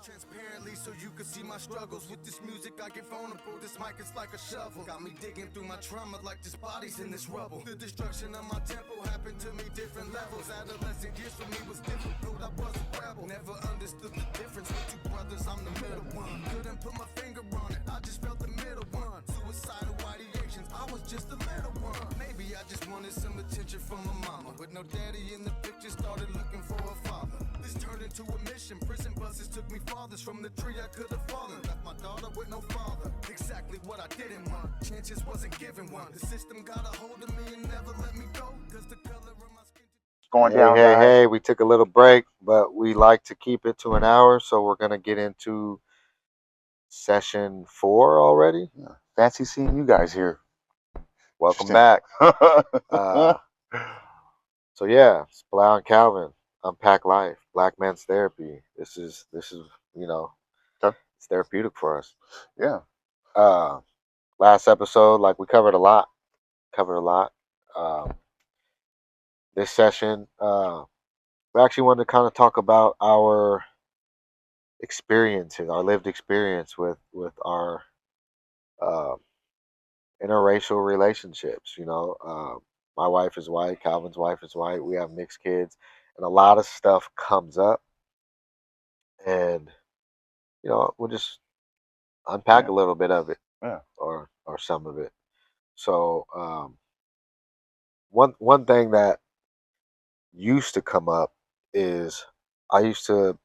Transparently, so you can see my struggles. With this music, I get vulnerable. This mic is like a shovel. Got me digging through my trauma like this body's in this rubble. The destruction of my temple happened to me different levels. Adolescent years for me was difficult. I was a rebel. Never understood the difference. With two brothers, I'm the middle one. Couldn't put my finger on it. I just felt the middle one. Suicidal ideations. I was just a little one. Maybe I just wanted some attention from my mama. With no daddy in the picture, started looking for a father. This turned into a mission. Prison buses took me farthest from the tree I could have fallen. Left my daughter with no father. Exactly what I didn't want. Chances wasn't given one. The system got a hold of me and never let me go. Cause the color of my skin. Going down, guys. Hey, we took a little break, but we like to keep it to an hour, so we're gonna get into session 4 already. Yeah. Fancy seeing you guys here. Welcome back. So yeah, it's Bilal Kalvin Unpack Life, Black Man's Therapy. This is it's therapeutic for us. Yeah. Last episode, like we covered a lot. This session, we actually wanted to kind of talk about our experiences, our lived experience with our interracial relationships. My wife is white, Calvin's wife is white. We have mixed kids, and a lot of stuff comes up, and we'll just unpack a little bit of it, or some of it. So one thing that used to come up is I used to,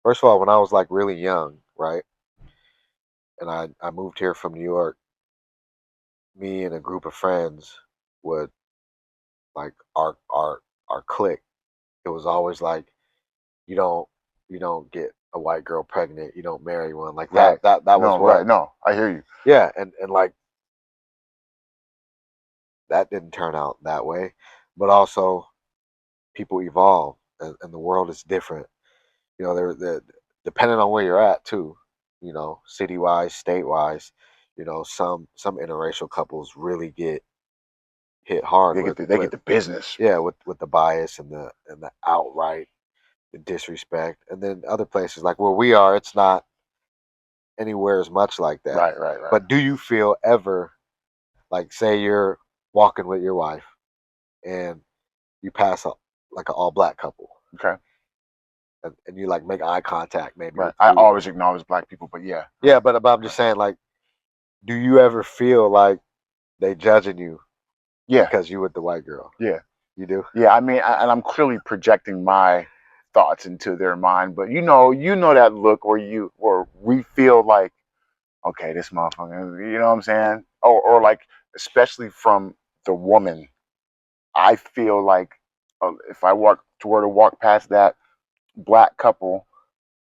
first of all, when I was like really young, right, and I moved here from New York, me and a group of friends would, like, our clique, it was always like, you don't get a white girl pregnant, you don't marry one, like that. That was what. Right. No, I hear you. Yeah, and like that didn't turn out that way, but also people evolve, and the world is different. They're depending on where you're at too. City wise, state wise. Some interracial couples really get hit hard. They get the business. Yeah, with the bias and the outright disrespect, and then other places like where we are, it's not anywhere as much like that. Right. But do you feel ever, like, say you're walking with your wife and you pass like an all black couple, okay, and you like make eye contact, maybe? Right. I always acknowledge black people, but yeah. Yeah, but I'm just saying, like, do you ever feel like they judging you? Yeah, because you with the white girl. Yeah, you do. Yeah, I mean, and I'm clearly projecting my thoughts into their mind, but you know that look where we feel like, okay, this motherfucker, you know what I'm saying? Or like, especially from the woman, I feel like if I were to walk past that black couple,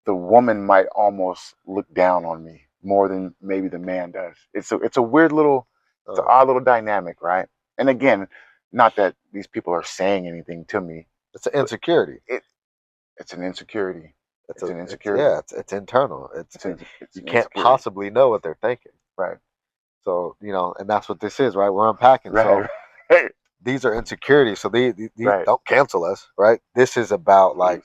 the woman might almost look down on me more than maybe the man does. It's a weird little, it's an odd little dynamic, right? And again, not that these people are saying anything to me. It's an insecurity. It's an insecurity. It's an insecurity. It's internal. You can't insecurity. possibly know what they're thinking. Right. So, and that's what this is, right? We're unpacking. Right. So these are insecurities. So these right. Don't cancel us, right? This is about like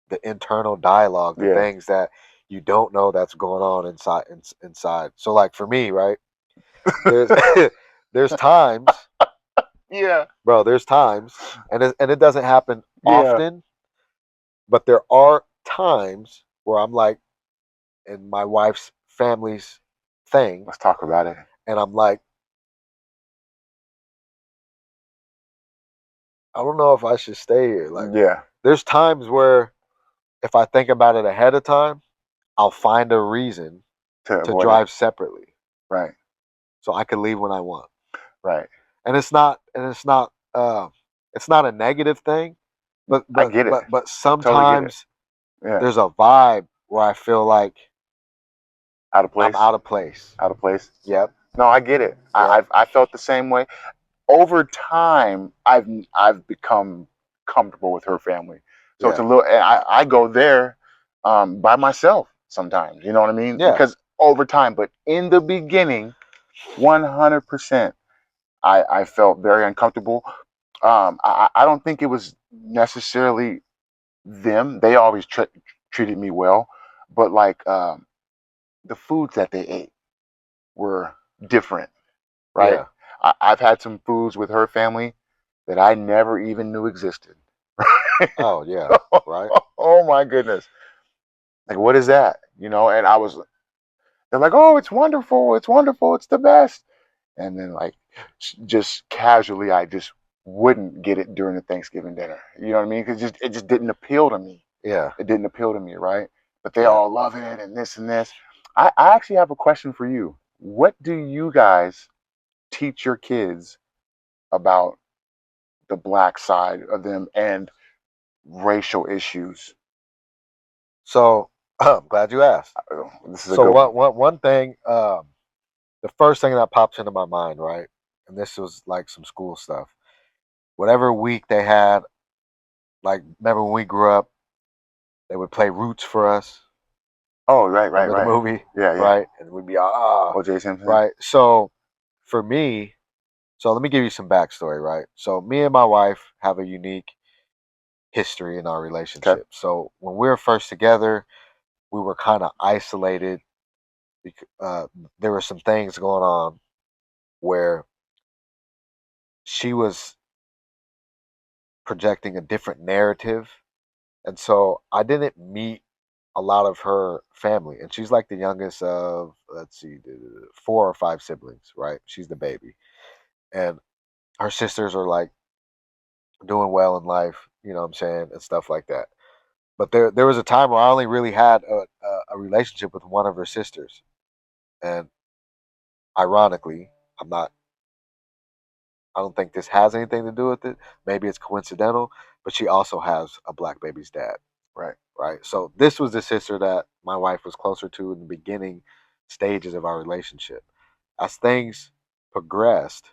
the internal dialogue, the things that you don't know that's going on inside. So like for me, right? There's times. Yeah. Bro, there's times, and it doesn't happen often, but there are times where I'm like, in my wife's family's thing. Let's talk about it. And I'm like, I don't know if I should stay here. Like, there's times where if I think about it ahead of time, I'll find a reason to drive separately. Right. So I can leave when I want. Right. And it's not a negative thing, but I get it. But sometimes there's a vibe where I feel like out of place. I'm out of place. Out of place. Yep. No, I get it. Yeah. I felt the same way. Over time, I've become comfortable with her family, so it's a little. I go there by myself sometimes. You know what I mean? Yeah. Because over time, but in the beginning, 100%. I felt very uncomfortable. I don't think it was necessarily them. They always treated me well, but like the foods that they ate were different, right? Yeah. I've had some foods with her family that I never even knew existed. Oh yeah. Right. Oh my goodness. Like, what is that? And they're like, oh, it's wonderful. It's wonderful. It's the best. And then, like, just casually, I just wouldn't get it during the Thanksgiving dinner. You know what I mean? Because it just didn't appeal to me. Yeah. It didn't appeal to me, right? But they Yeah. all love it and this and this. I actually have a question for you. What do you guys teach your kids about the black side of them and racial issues? So I'm glad you asked. This is a So good one. one thing, the first thing that pops into my mind, right? And this was like some school stuff. Whatever week they had, like remember when we grew up, they would play Roots for us. Oh, right, right, Remember the right. movie? Yeah, yeah. Right? And we'd be O.J. Simpson. right. So for me, so let me give you some backstory, right? So me and my wife have a unique history in our Okay. relationship. So when we were first together, we were kind of isolated. Uh, there were some things going on where she was projecting a different narrative, and so I didn't meet a lot of her family. And she's like the youngest of, let's see, 4 or 5 siblings, right? She's the baby, and her sisters are like doing well in life, you know what I'm saying, and stuff like that. But there was a time where I only really had a relationship with one of her sisters, and ironically, I'm not. I don't think this has anything to do with it. Maybe it's coincidental, but she also has a black baby's dad, Right. right? So this was the sister that my wife was closer to in the beginning stages of our relationship. As things progressed,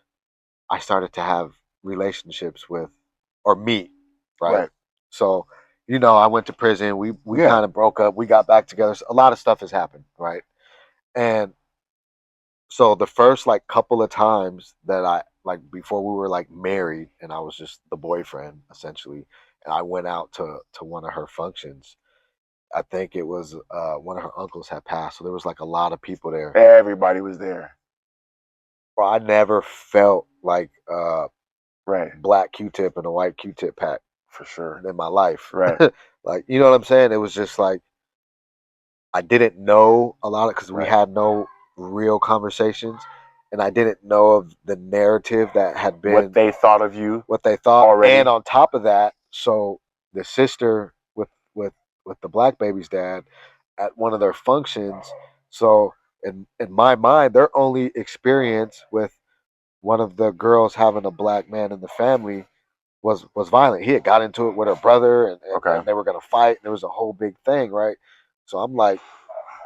I started to have relationships with or meet, right? Right. So, I went to prison. We Yeah. kind of broke up. We got back together. A lot of stuff has happened, right? And so the first like couple of times that I like before we were like married and I was just the boyfriend essentially, and I went out to one of her functions. I think it was one of her uncles had passed, so there was like a lot of people there. Everybody was there. Well, I never felt like Right. black Q-tip and a white Q-tip pack For sure. in my life. Right. Like, you know what I'm saying? It was just like I didn't know a lot of because we Right. had no real conversations, and I didn't know of the narrative that had What been they thought of you what they thought. already. And on top of that, so the sister with the black baby's dad at one of their functions. So in my mind, their only experience with one of the girls having a black man in the family was violent. He had got into it with her brother, Okay. and they were gonna fight. And there was a whole big thing, right? So I'm like,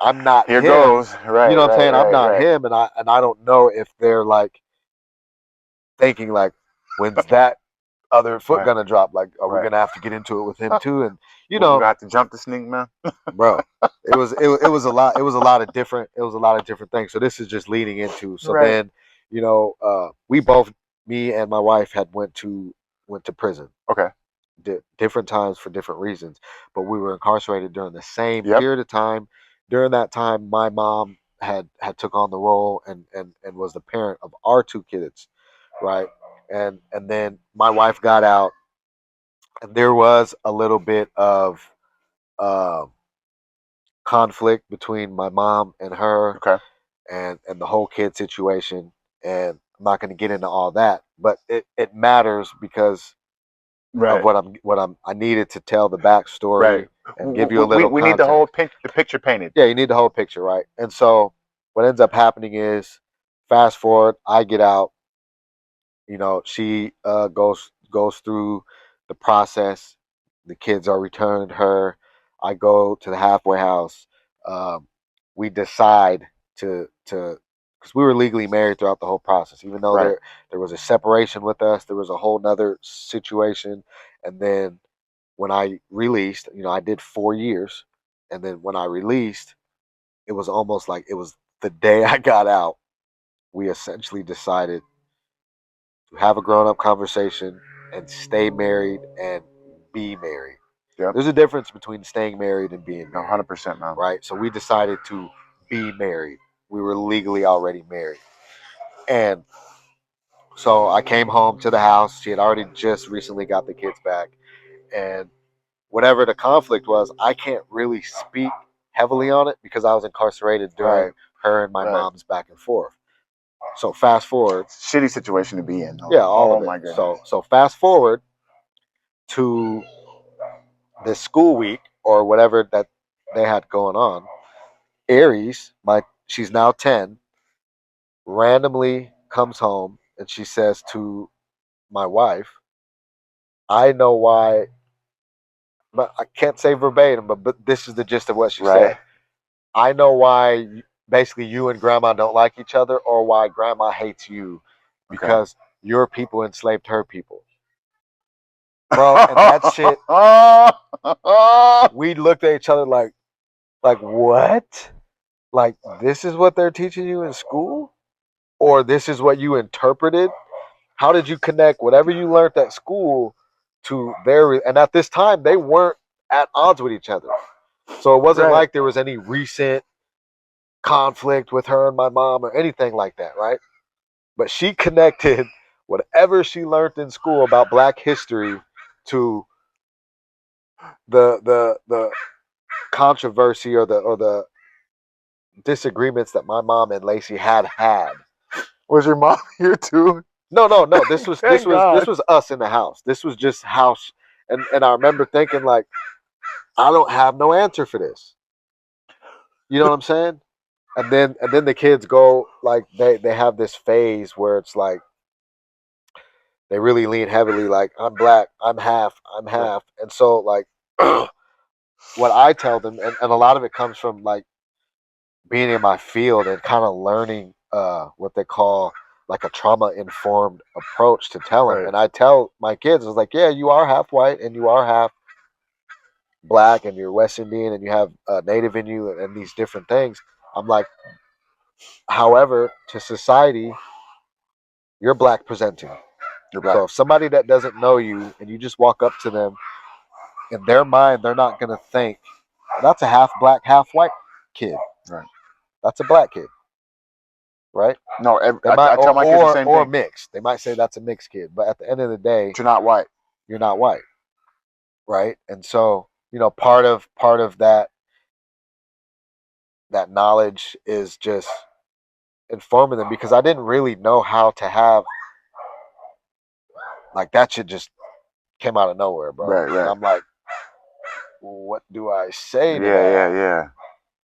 I'm not Here him. goes. Right. You know what I'm Right. saying? I'm Right. not Right. him, and I don't know if they're like thinking like, when's that other foot Right. gonna drop? Like, are we Right. gonna have to get into it with him too? And We're gonna have to jump the snake, man. bro, it was a lot. It was a lot of different. It was a lot of different things. So this is just leading into. So Right. then, we both, me and my wife, had went to prison. Okay. Different times for different reasons, but we were incarcerated during the same Yep. period of time. During that time, my mom had took on the role and was the parent of our 2 kids, right? And then my wife got out, and there was a little bit of uh, conflict between my mom and her, Okay. and the whole kid situation. And I'm not going to get into all that, but it matters because of Right. I needed to tell the backstory Right. and give you a little We need the whole context. the picture painted. Yeah, you need the whole picture, right? And so what ends up happening is, fast forward, I get out. She goes through the process. The kids are returned her. I go to the halfway house. Um, we decide to because we were legally married throughout the whole process, even though Right. there was a separation with us. There was a whole nother situation, and then when I released, I did 4 years, and then when I released, it was almost like it was the day I got out. We essentially decided to have a grown up conversation and stay married and be married. Yep. There's a difference between staying married and being married. 100%, man. Right? So we decided to be married. We were legally already married. And so I came home to the house. She had already just recently got the kids back. And whatever the conflict was, I can't really speak heavily on it because I was incarcerated during Right. her and my Right. mom's back and forth. So fast forward. Shitty situation to be in. Yeah, all of it. My goodness. So fast forward to this school week or whatever that they had going on. Aries, she's now 10, randomly comes home and she says to my wife, I know why, but I can't say verbatim, but this is the gist of what she said. I know why basically you and grandma don't like each other or why grandma hates you because your people enslaved her people. Bro, and that shit, we looked at each other like what? Like, this is what they're teaching you in school? Or this is what you interpreted? How did you connect whatever you learned at school to their, and at this time they weren't at odds with each other. So it wasn't like there was any recent conflict with her and my mom or anything like that, right? But she connected whatever she learned in school about Black history to the controversy or the disagreements that my mom and Lacey had. Was your mom here too? No. This was us in the house. This was just house, and I remember thinking like, I don't have no answer for this. You know what I'm saying? And then the kids go like they have this phase where it's like they really lean heavily like I'm Black, I'm half, and so like what I tell them, and a lot of it comes from like being in my field and kind of learning what they call like a trauma informed approach to telling. Right. And I tell my kids, I was like, yeah, you are half white and you are half Black and you're West Indian and you have Native in you and these different things. I'm like, however, to society, you're Black presenting. You're Black. So if somebody that doesn't know you and you just walk up to them, in their mind, they're not going to think, that's a half Black, half white kid. Right. That's a Black kid. Right? No, I tell my kids the same or thing. mixed. They might say that's a mixed kid, but at the end of the day, you're not white. You're not white, right? And so, you know, part of that knowledge is just informing them because I didn't really know how to have like that shit just came out of nowhere, bro. Right. And I'm like, what do I say to that? Yeah.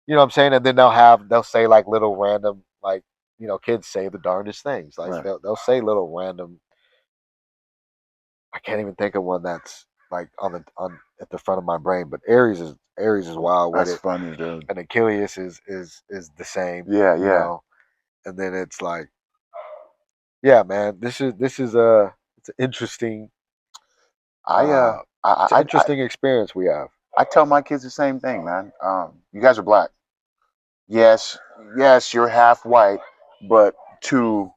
You know what I'm saying? And then they'll say like little random like, you know, kids say the darndest things. Like they'll say little random. I can't even think of one that's like on at the front of my brain. But Aries is wild with it. That's funny, dude. And Achilles is the same. Yeah. You know? And then it's like, yeah, man, this is it's an interesting. It's an interesting experience we have. I tell my kids the same thing, man. You guys are Black. Yes, you're half white, but to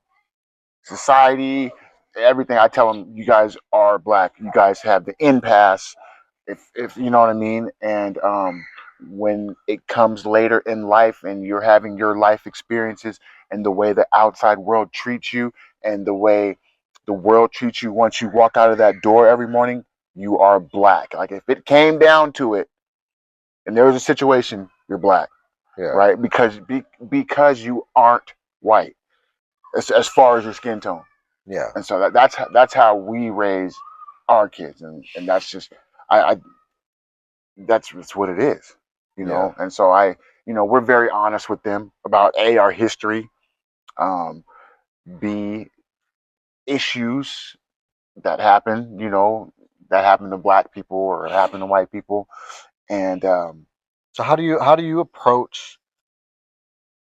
society, everything, I tell them, you guys are Black. You guys have the in pass, if you know what I mean. And when it comes later in life, and you're having your life experiences, and the way the outside world treats you, and the way the world treats you once you walk out of that door every morning, you are Black. Like if it came down to it, and there was a situation, you're Black. Yeah. Right? Because you aren't white as far as your skin tone. Yeah. And so that's how we raise our kids, and that's just that's what it is, you know. And so we're very honest with them about our history, B, issues that happen, that happen to Black people or happen to white people, and so how do you approach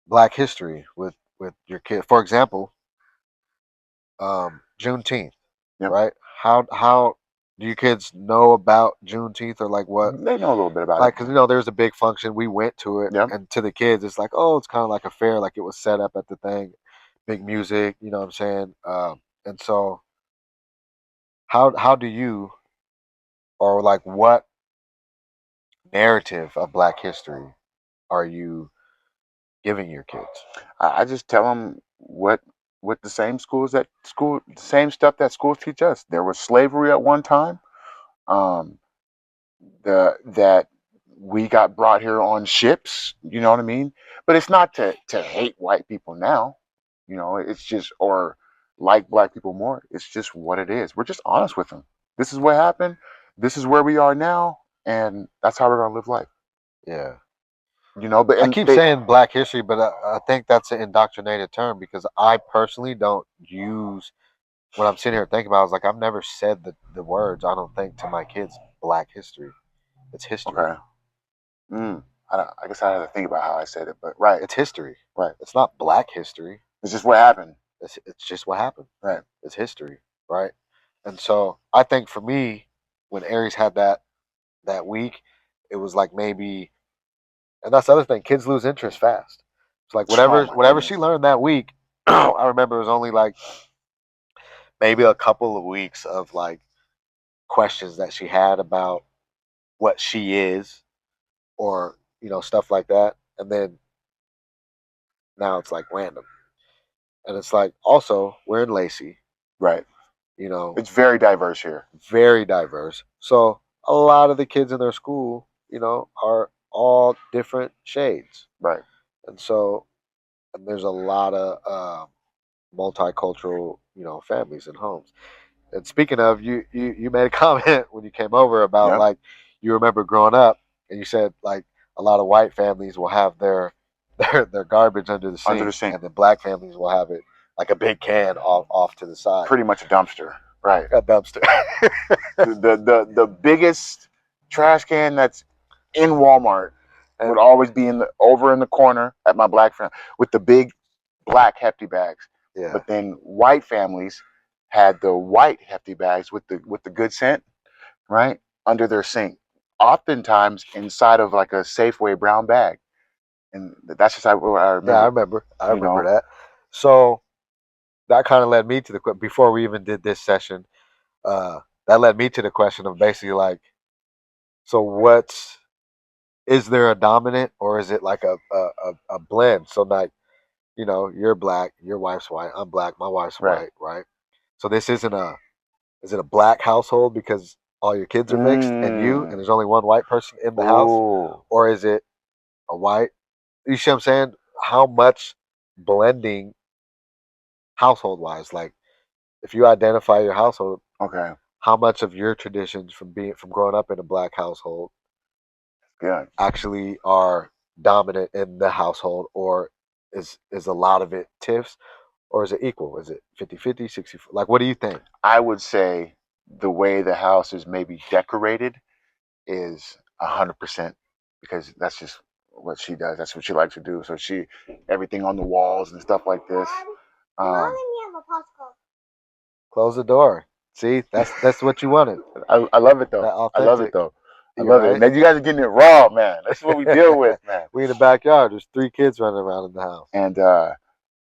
Black history with your kid? For example, Juneteenth, right? How do you kids know about Juneteenth or like what? They know a little bit about it. Because there's a big function. We went to it, and to the kids, it's like, oh, it's kind of like a fair, like it was set up at the thing, big music. You know what I'm saying? And so, how do you, or like what narrative of Black history are you giving your kids? I just tell them what the same the same stuff that schools teach us. There was slavery at one time. Um, that we got brought here on ships. You know what I mean? But it's not to hate white people now. You know, it's just or like black people more. It's just what it is. We're just honest with them. This is what happened. This is where we are now, and that's how we're gonna live life. Yeah. You know, but I and keep they saying Black history, but I think that's an indoctrinated term because I personally don't use when I'm sitting here thinking about it, I was like, I've never said the words, I don't think, to my kids, Black history. It's history. okay. I guess I had to think about how I said it, but right, It's history. right. It's not Black history. It's just what happened. It's just what happened. Right. It's history, right? And so I think for me, when Aries had that week, it was like maybe, and that's the other thing, kids lose interest fast. It's like Oh my whatever she goodness. learned that week, I remember it was only like maybe a couple of weeks of like questions that she had about what she is or stuff like that, and then now it's like random, and it's like also we're in Lacey, Right. you know, It's very diverse here. very diverse. So a lot of the kids in their school, are all different shades, Right. and so and there's a lot of multicultural, families and homes. And speaking of, you made a comment when you came over about Yep. like you remember growing up, and you said like a lot of white families will have their garbage under the Under the sink, sink. and then black families will have it like a big can off to the side, Pretty much a dumpster. Right. a dumpster. The biggest trash can that's in Walmart And would always be over in the corner at my black friend with the big black hefty bags. yeah, But then white families had the white hefty bags with the good scent, right? Under their sink. Oftentimes inside of like a Safeway brown bag. And that's just what I yeah, I remember. remember. I You remember know? that. So that kind of led me to before we even did this session. That led me to the question of basically like, so what's is there a dominant or is it like a blend? So like, you're black, your wife's white, I'm black, my wife's Right. white, right? So this isn't is it a black household because all your kids are mixed and there's only one white person in the house, Ooh. or is it a white? You see what I'm saying? How much blending household wise? Like if you identify your household, Okay. how much of your traditions from growing up in a black household Good. actually are dominant in the household, or is a lot of it tiffs, or is it equal? Is it 50-50, 60? Like, what do you think? I would say the way the house is maybe decorated is 100% because that's just what she does. That's what she likes to do. So everything on the walls and stuff like this. Um, Close the door. See, that's what you wanted. I love it though. That I love it authentic. though. I You're love it. right. Now you guys are getting it raw, man. That's what we deal with, man. We in the backyard. There's 3 kids running around in the house.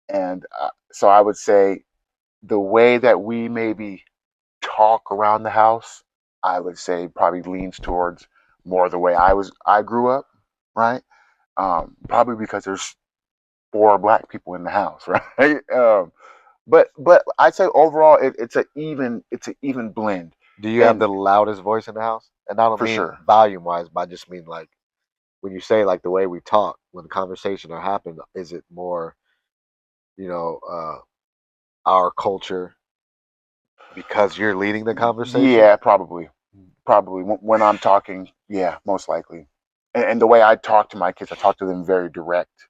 And so I would say the way that we maybe talk around the house, I would say probably leans towards more the way I grew up, right? Probably because there's 4 black people in the house, right? But I'd say overall it's an even blend. Do you have And the loudest voice in the house? And I don't for mean sure. volume wise, but I just mean like when you say like the way we talk when the conversation are happening. Is it more, you know, our culture because you're leading the conversation? Yeah, probably when I'm talking, yeah, most likely. And the way I talk to my kids, I talk to them very direct.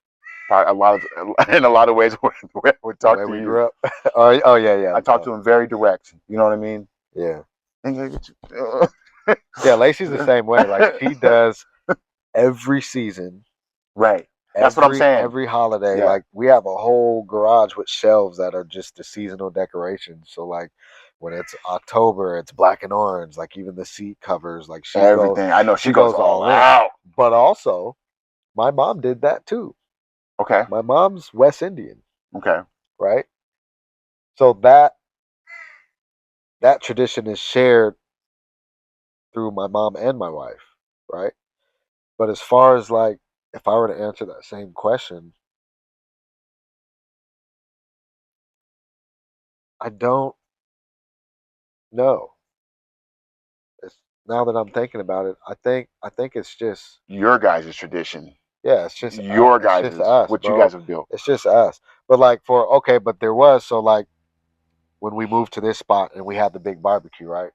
A lot of in a lot of ways, the way I would The talk way to we you, grew up. Oh yeah, yeah. I talk to them very direct. You know what I mean? Yeah. Yeah. Yeah, Lacey's the same way. Like she does every season, Right. That's what I'm saying. every holiday. Yeah. Like we have a whole garage with shelves that are just the seasonal decorations. So like when it's October, it's black and orange. Like even the seat covers. Like Everything. I know she she goes goes all all in. out. But also, my mom did that too. Okay. My mom's West Indian, Okay. right? So that tradition is shared through my mom and my wife, right? But as far as like, if I were to answer that same question, I don't know. It's, now that I'm thinking about it, I think it's just, Your guys' tradition. yeah, Your it's guys' just us, what you bro. guys have built. It's just us. But like for okay, but there was so like when we moved to this spot and we had the big barbecue, right?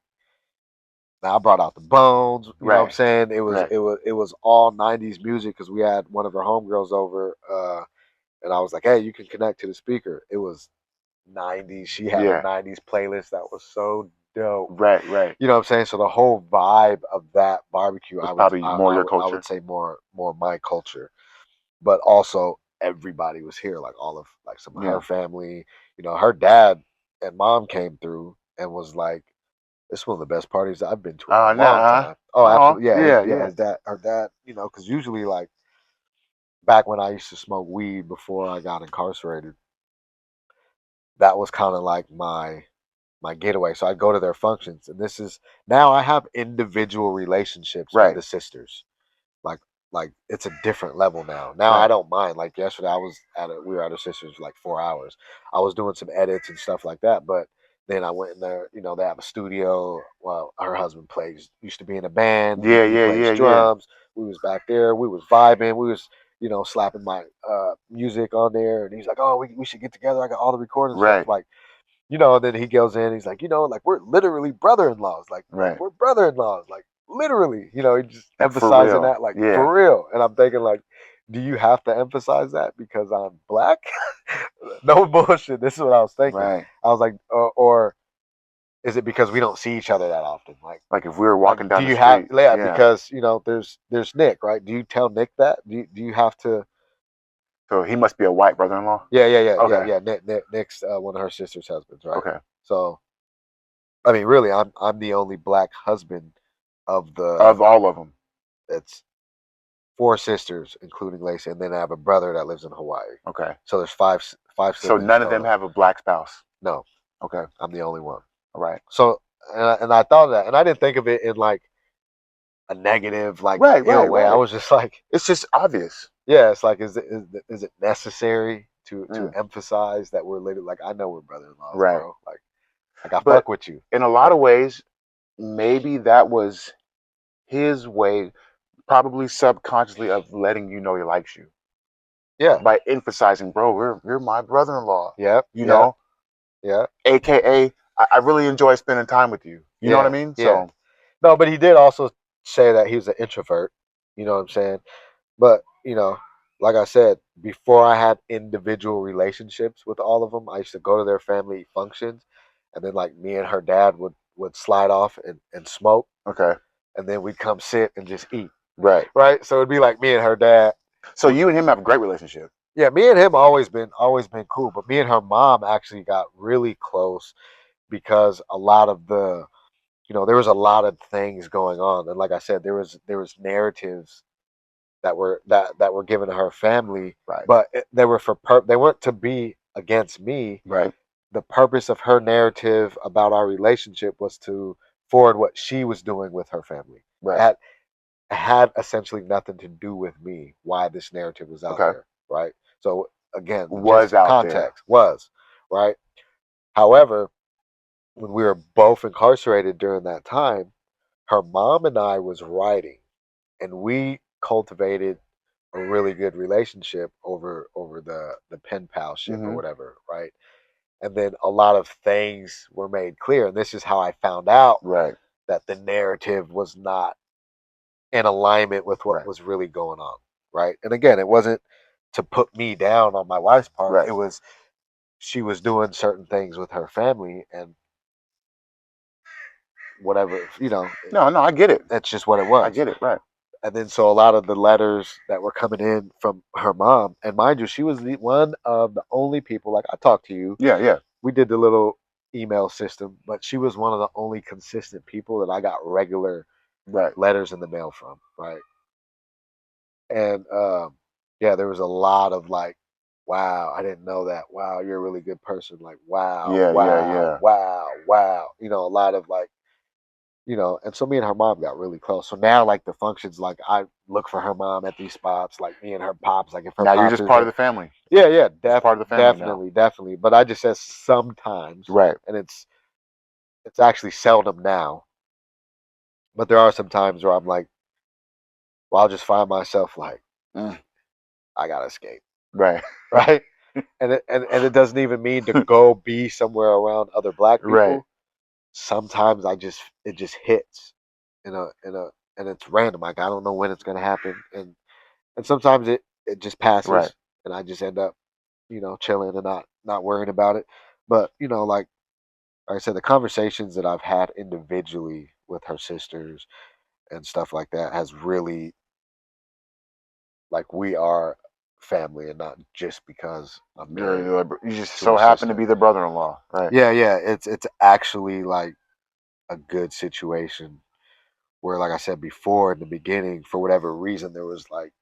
Now I brought out the bones. You know what I'm Right. saying? Right. It was all '90s music because we had one of our homegirls over, and I was like, "Hey, you can connect to the speaker." It was '90s. She had a Yeah. '90s playlist that was so dope. Right. Right. You know what I'm saying? So the whole vibe of that barbecue, Was probably more your I would culture. say more my culture, but also everybody was here, like all of like some of her Yeah. family. You know, her dad and mom came through and was like, "It's one of the best parties I've been to in a Oh, long nah. time." Oh, Oh, absolutely, yeah, yeah. yeah. Yeah. His dad, her dad, you know, because usually like back when I used to smoke weed before I got incarcerated, that was kind of like my getaway. So I'd go to their functions, and this is now I have individual relationships with Right. the sisters. Like like it's a different level now. Now I Right. don't mind. Like yesterday, we were at her sister's for like 4 hours. I was doing some edits and stuff like that, but then I went in there. You know, they have a studio. Well, her husband plays used to be in a band. Yeah. He Yeah. plays Yeah. Yeah. drums. We was back there. We was vibing. We was slapping my music on there, and he's like, "Oh, we should get together. I got all the recording stuff." Right. Like, and then he goes in, he's like, like we're literally brother-in-laws, like Right. we're brother-in-laws, like literally, he just Like for emphasizing real. that, like Yeah. for real. And I'm thinking, like, do you have to emphasize that because I'm black? No bullshit. This is what I was thinking. Right. I was like, or is it because we don't see each other that often? Like if we were Like, walking do down the you have, street. yeah? Yeah. Because there's Nick, right? Do you tell Nick that? Do you have to? So he must be a white brother-in-law. Okay. Yeah. Nick's one of her sister's husbands, right? Okay. So I mean, really, I'm the only black husband of the. Of all of them. It's four sisters, including Lacey, and then I have a brother that lives in Hawaii. Okay. So there's five So siblings none of them total. have a black spouse. No, Okay. I'm the only one. All right. So and I thought of that, and I didn't think of it in like a negative, like Right. ill Right. way. I Right. was just like, It's just obvious. yeah, it's like, is it necessary to Mm. emphasize that we're literally, like, I know we're brother-in-laws, Right. bro. Like I But fuck with you. in a lot of ways, maybe that was his way, probably subconsciously, of letting you know he likes you Yeah. by emphasizing, bro, you're my brother-in-law. Yep. You Yep. know, Yeah. AKA, I really enjoy spending time with you. You know what I Yeah. mean? Yeah. So No, but he did also say that he was an introvert. You know what I'm saying? But, like I said, before I had individual relationships with all of them, I used to go to their family functions, and then like me and her dad would slide off and smoke, okay, and then we'd come sit and just eat. right. Right? So it'd be like me and her dad. So you and him have a great relationship. Yeah, me and him always been cool, but me and her mom actually got really close because a lot of there was a lot of things going on, and like I said, there was narratives that were given to her family, Right. but they were they weren't to be against me. Right. The purpose of her narrative about our relationship was to forward what she was doing with her family. Right. It had essentially nothing to do with me. Why this narrative was out Okay. there, right? So again, Was just for out there. context, was right. However, when we were both incarcerated during that time, her mom and I was writing, and we cultivated a really good relationship over the pen pal ship or Hmm. whatever, right? And then a lot of things were made clear, and this is how I found out Right. that the narrative was not in alignment with what Right. was really going on, right? And again, it wasn't to put me down on my wife's part. Right. It was she was doing certain things with her family, and whatever, No, no, I get it. that's just what it I was. get it. Right. And then so a lot of the letters that were coming in from her mom, and mind you, she was one of the only people, like I talked to you, Yeah. Yeah. we did the little email system, but she was one of the only consistent people that I got regular Right. letters in the mail from, right? And yeah, there was a lot of like, wow, I didn't know that. Wow, you're a really good person. Like, wow, Yeah. Yeah. wow, Yeah. wow, wow. A lot of like you know, and so me and her mom got really close. So now, like the functions, like I look for her mom at these spots, like me and her pops, like if her Now you're pops just is part of there. the family. Yeah, yeah, Just part of the family now. definitely. But I just said sometimes, Right. and it's actually seldom now. But there are some times where I'm like, well, I'll just find myself like, Mm. I gotta escape, Right. right? And it doesn't even mean to go be somewhere around other black Right. people. Sometimes it just hits in a and it's random. Like I don't know when it's gonna happen, and sometimes it just Right. passes, and I just end up, you know, chilling and not worrying about it. But you know, like I said, the conversations that I've had individually with her sisters and stuff like that has really, like, we are family and not just because I'm married You just to her so happen to sister. be the brother-in-law. Right. Yeah, yeah, it's actually like a good situation where, like I said before in the beginning, for whatever reason, there was like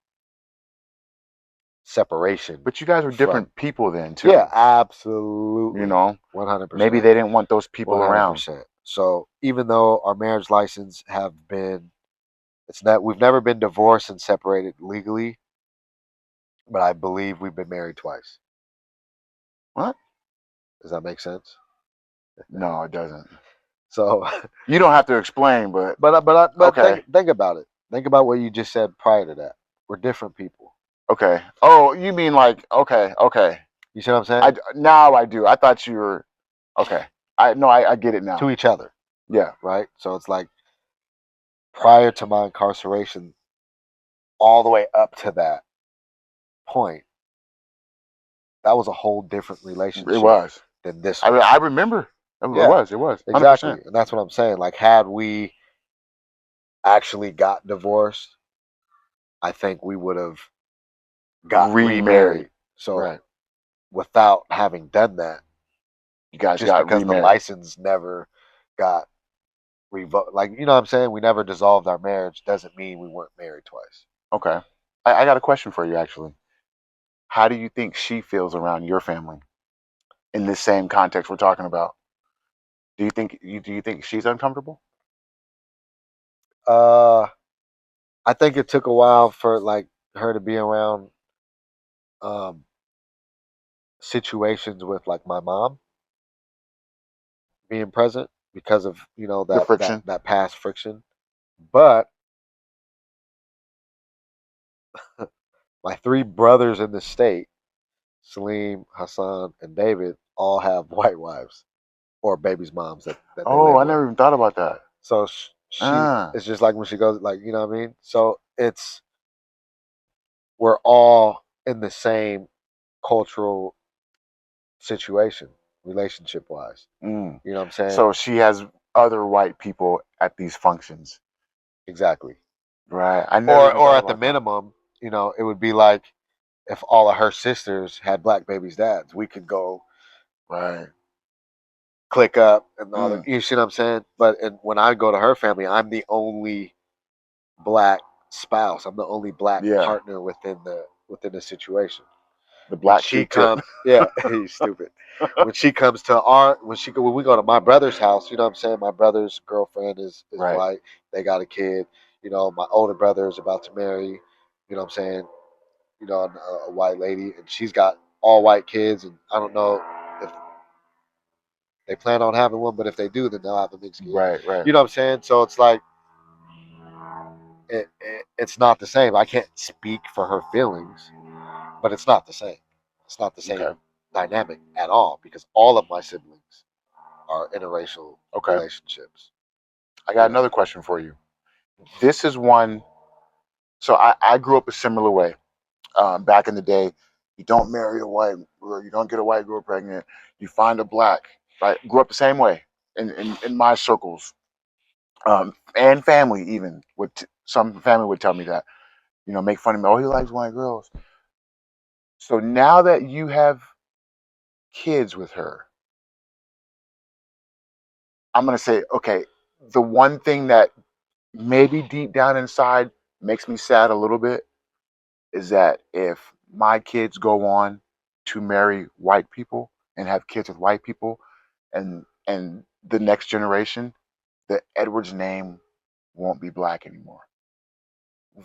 separation But you guys were from. different people then too. Yeah, You absolutely, know, 100%. maybe they didn't want those people around. 100%. So even though our marriage license have been, it's not, we've never been divorced and separated legally, but I believe we've been married twice. What? Does that make sense? No, it doesn't. So, You don't have to explain, but but okay. think about it. Think about what you just said prior to that. We're different people. Okay. Oh, you mean like okay. You see what I'm saying? Now I do. I thought you were okay. I get it To now. each other, Yeah. right? So it's like prior to my incarceration, all the way up to that point, that was a whole different It relationship was. than this I one. mean, I remember. It Yeah, was. It was. 100%. exactly. And that's what I'm saying. Like, had we actually got divorced, I think we would have got Remarried. remarried. So, Right. without having done that, You guys just got because the remarried. license never got revoked, like, you know what I'm saying? We never dissolved our marriage, doesn't mean we weren't married twice. Okay. I got a question for you actually. How do you think she feels around your family in this same context we're talking about? Do you think she's uncomfortable? Uh, I think it took a while for like her to be around um situations with like my mom being present because of, you know, The friction? that past friction. But my three brothers in the state, Salim, Hassan, and David, all have white wives or babies' moms that they Oh, live I with. never even thought about that. So she, Ah, it's just like when she goes, like, you know what I mean? So it's, we're all in the same cultural situation, relationship wise. mm. You know what I'm saying? So she has other white people at these functions. Exactly. Right. I never even Or thought at the about that. minimum, you know, it would be like if all of her sisters had black babies' dads, we could go Right. click up and all that. Mm. You see what I'm saying? But when I go to her family, I'm the only black spouse. I'm the only black Yeah. partner within the situation. The When black she Q-tip. comes, yeah, he's stupid. When we go to my brother's house, you know what I'm saying? My brother's girlfriend is Right. white. They got a kid. You know, my older brother is about to marry. You know what I'm saying? You know, a white lady, and she's got all white kids. And I don't know if they plan on having one, but if they do, then they'll have a mixed kid. Right. Right. You know what I'm saying? So it's like it's not the same. I can't speak for her feelings, but it's not the same. It's not the same Okay. dynamic at all because all of my siblings are interracial Okay. relationships. I You got know, another question for you. This is one. So I grew up a similar way. Back in the day, you don't marry a white girl, you don't get a white girl pregnant, you find a black, right? Grew up the same way in my circles, and family even. Some family would tell me that, make fun of me. Oh, he likes white girls. So now that you have kids with her, I'm gonna say, okay, the one thing that maybe deep down inside makes me sad a little bit is that if my kids go on to marry white people and have kids with white people and the next generation, that Edward's name won't be black anymore.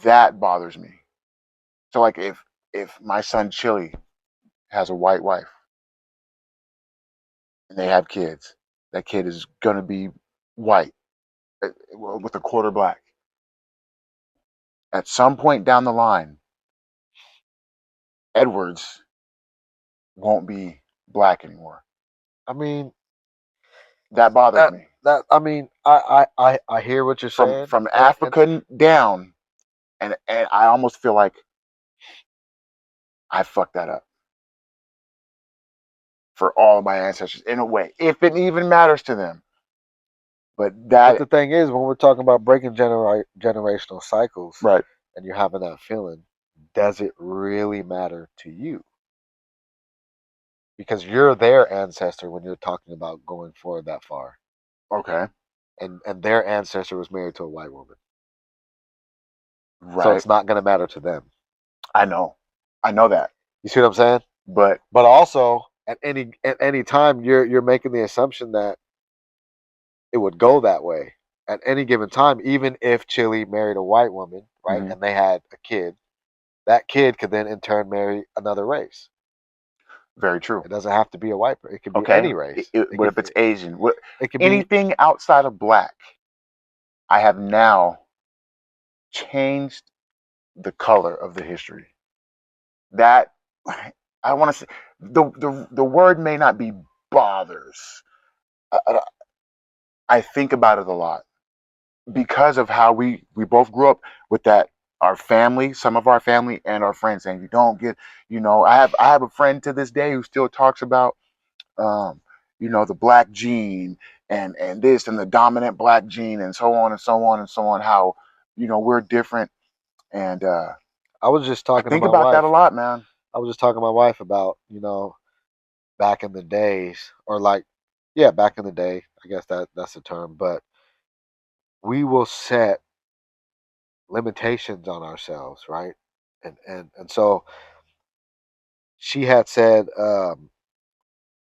That bothers me. So like if my son Chili has a white wife and they have kids, that kid is gonna be white with a quarter black. At some point down the line, Edwards won't be black anymore. I mean, That bothers me. I mean, I hear what you're saying. From and Africa down, and I almost feel like I fucked that up for all of my ancestors in a way, if it even matters to them. But But the that thing is, when we're talking about breaking generational cycles, right, and you're having that feeling, does it really matter to you? Because you're their ancestor when you're talking about going forward that far, okay, and their ancestor was married to a white woman, so right. it's not going to matter to them. I know that, You see what I'm saying? but But also, at any time, you're making the assumption that it would go that way at any given time, even if Chili married a white woman, right, mhm, and they had a kid. That kid could then in turn marry another race. very true. It doesn't have to be a white person. It could be Okay, any race. what if it's Asian? What It could be. anything outside of black? I have now changed the color of the history. That I want to say the word may not be bothers. I, I think about it a lot because of how we both grew up with that. Our family, some of our family, and our friends saying you don't get. I have a friend to this day who still talks about um, the black gene and this and the dominant black gene and so on and so on and so on. How we're different, and I was just I talking to think my about that a wife. lot, man. I was just talking to my wife about back in the days, or like, yeah, back in the day. I guess that's the term. But we will set limitations on ourselves, right? And so she had said,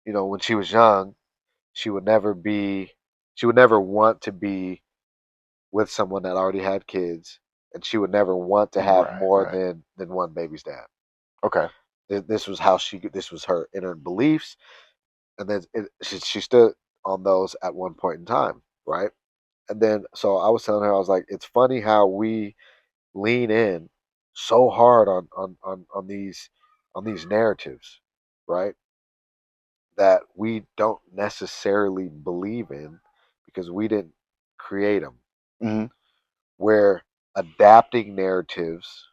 when she was young, she would never be, she would never want to be with someone that already had kids, and she would never want to have Right, more right. than one baby's dad. Okay. This was how this was her inner beliefs, and then she stood on those at one point in time, right? And then so I was telling her, I was like, it's funny how we lean in so hard on these narratives, right? That we don't necessarily believe in because we didn't create them. Hmm. We're adapting narratives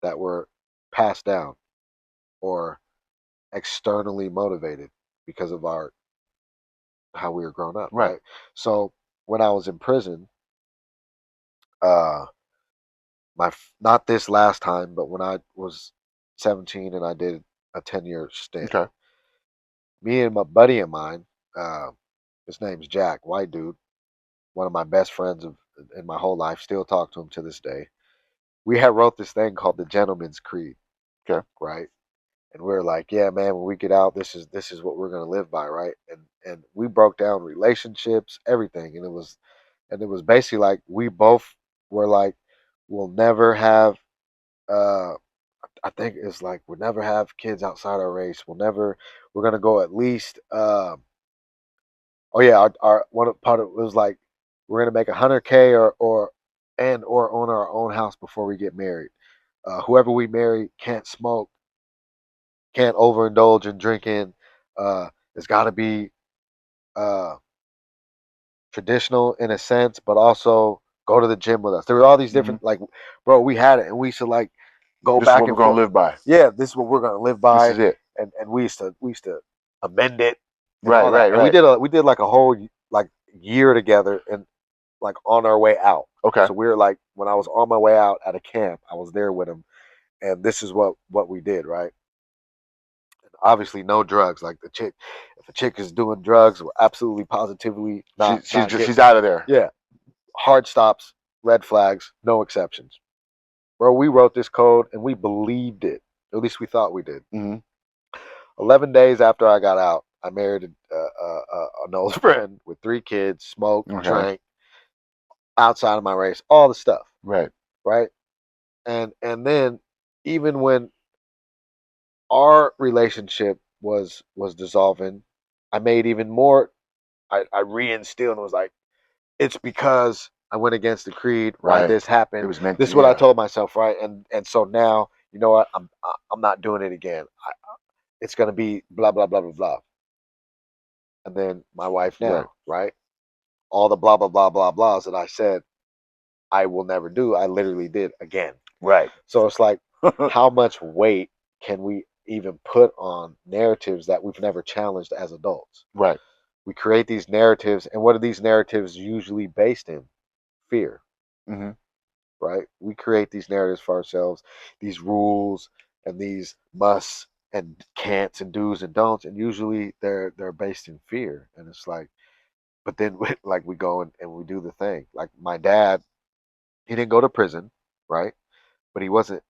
that were passed down or externally motivated because of our how we were grown up, Right. right? So when I was in prison, uh, not this last time, but when I was 17 and I did a 10-year stint, Okay. me and my buddy of mine, uh, his name's Jack, white dude, one of my best friends in my whole life, still talk to him to this day. We had wrote this thing called the Gentleman's Creed, Okay. right? And we are like, yeah, man, when we get out, this is what we're gonna live by, right? And we broke down relationships, everything, and it was basically like we both were like, we'll never have. I think it's like we'll never have kids outside our race. We're gonna go at least. Oh yeah, our one part of it was like we're gonna make 100K or own our own house before we get married. Whoever we marry can't smoke, can't overindulge in drinking. It's got to be uh, traditional in a sense, but also go to the gym with us. There were all these Hmm. different like, bro, we had it, and we used to like go This is back what we're and gonna forth. live by. Yeah, this is what we're gonna live This by, is it. and we used to amend it and Right. all that, Right. and we Right. did like a whole like year together, and like on our way out. Okay. So we were like, when I was on my way out at a camp, I was there with him, and this is what we did, right? Obviously no drugs. Like if a chick is doing drugs, we're absolutely positively not getting. She's out of there. Yeah, hard stops, red flags, no exceptions. Bro, we wrote this code and we believed it. At least we thought we did. Hmm. 11 days after I got out, I married an old friend with 3 kids, smoked, Okay. drank, outside of my race, all the stuff, Right. right? And then even when our relationship was dissolving, I made even more. I reinstilled and was like, it's because I went against the creed. Why Right. this It happened? was meant This to. is what I Yeah. told myself, right? And so now, you know what? I'm not doing it again. It's gonna be blah blah blah blah blah. And then my wife Right. now, right? All the blah blah blah blah blahs that I said I will never do, I literally did again. Right. So it's like, how much weight can we even put on narratives that we've never challenged as adults? Right. We create these narratives, and what are these narratives usually based in? Fear, Mm-hmm. right? We create these narratives for ourselves, these rules and these musts and can'ts and do's and don'ts, and usually they're based in fear. And it's like, but then like we go and we do the thing. Like my dad, he didn't go to prison, right? But he wasn't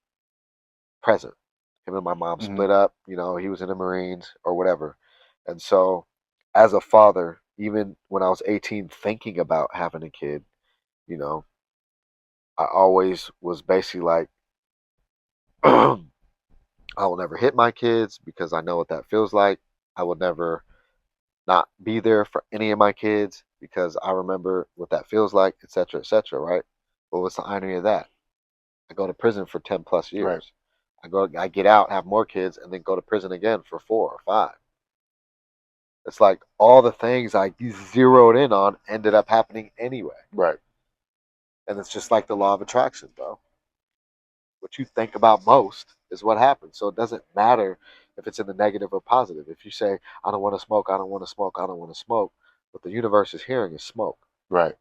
present. Him and my mom Mm-hmm. split up. You know, he was in the Marines or whatever. And so, as a father, even when I was 18, thinking about having a kid, you know, I always was basically like, I will never hit my kids because I know what that feels like. I will never not be there for any of my kids because I remember what that feels like, etc., right? But what's the irony of that? I go to prison for 10 plus Right. years. I get out, have more kids, and then go to prison again for 4 or 5. It's like all the things I zeroed in on ended up happening anyway. Right. And it's just like the law of attraction, bro. What you think about most is what happens. So it doesn't matter if it's in the negative or positive. If you say, I don't want to smoke, I don't want to smoke, I don't want to smoke, what the universe is hearing is smoke. Right.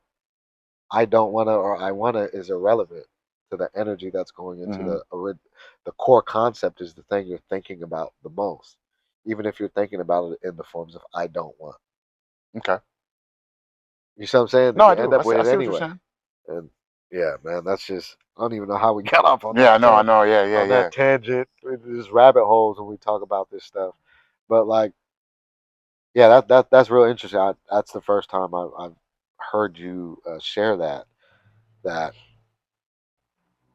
I don't want to or I want to is irrelevant to the energy that's going into Mm-hmm. the core concept is the thing you're thinking about the most. Even if you're thinking about it in the forms of I don't want. Okay. You see what I'm saying? No, I You do. end up with I it see what you're anyway. saying. And yeah, man, that's just I don't even know how we got off on Yeah, I that know. I know. Yeah. Yeah. on Yeah. that tangent. There's rabbit holes when we talk about this stuff. But like, yeah, that's real interesting. That's the first time I've heard you share that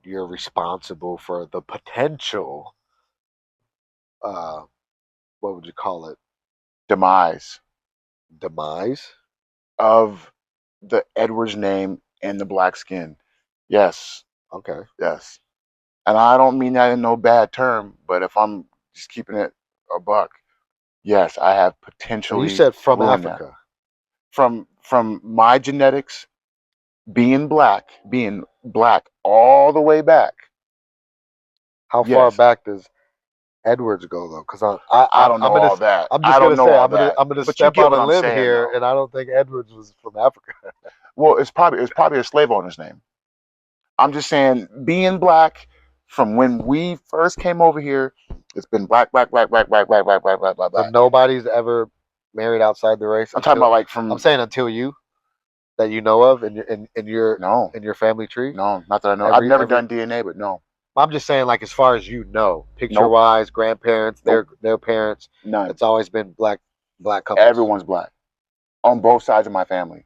you're responsible for the potential. Uh, what would you call it? Demise Demise. of the Edwards name and the black skin. Yes. Okay. Yes. And I don't mean that in no bad term, but if I'm just keeping it a buck, yes, I have And you potentially said from ruined that. Africa. From my genetics, being black all the way back. How far Yes. back does Edwards go though? Because I don't know all that. I'm I just don't gonna know say all that. I'm gonna But you step get out what a I'm limb saying here, though. and I don't think Edwards was from Africa. Well, it's probably a slave owner's name. I'm just saying, being black from when we first came over here, it's been black, black, black, black, black, black, black, black, black, black, So black. nobody's ever married outside the race I'm talking until about like I'm from saying until you that you know of no, in your family tree. no, not that I know. I've Every never every done DNA, but no, I'm just saying like as far as you know, picture nope, wise, grandparents, nope, their parents, none. it's always been black couples. Everyone's black on both sides of my family.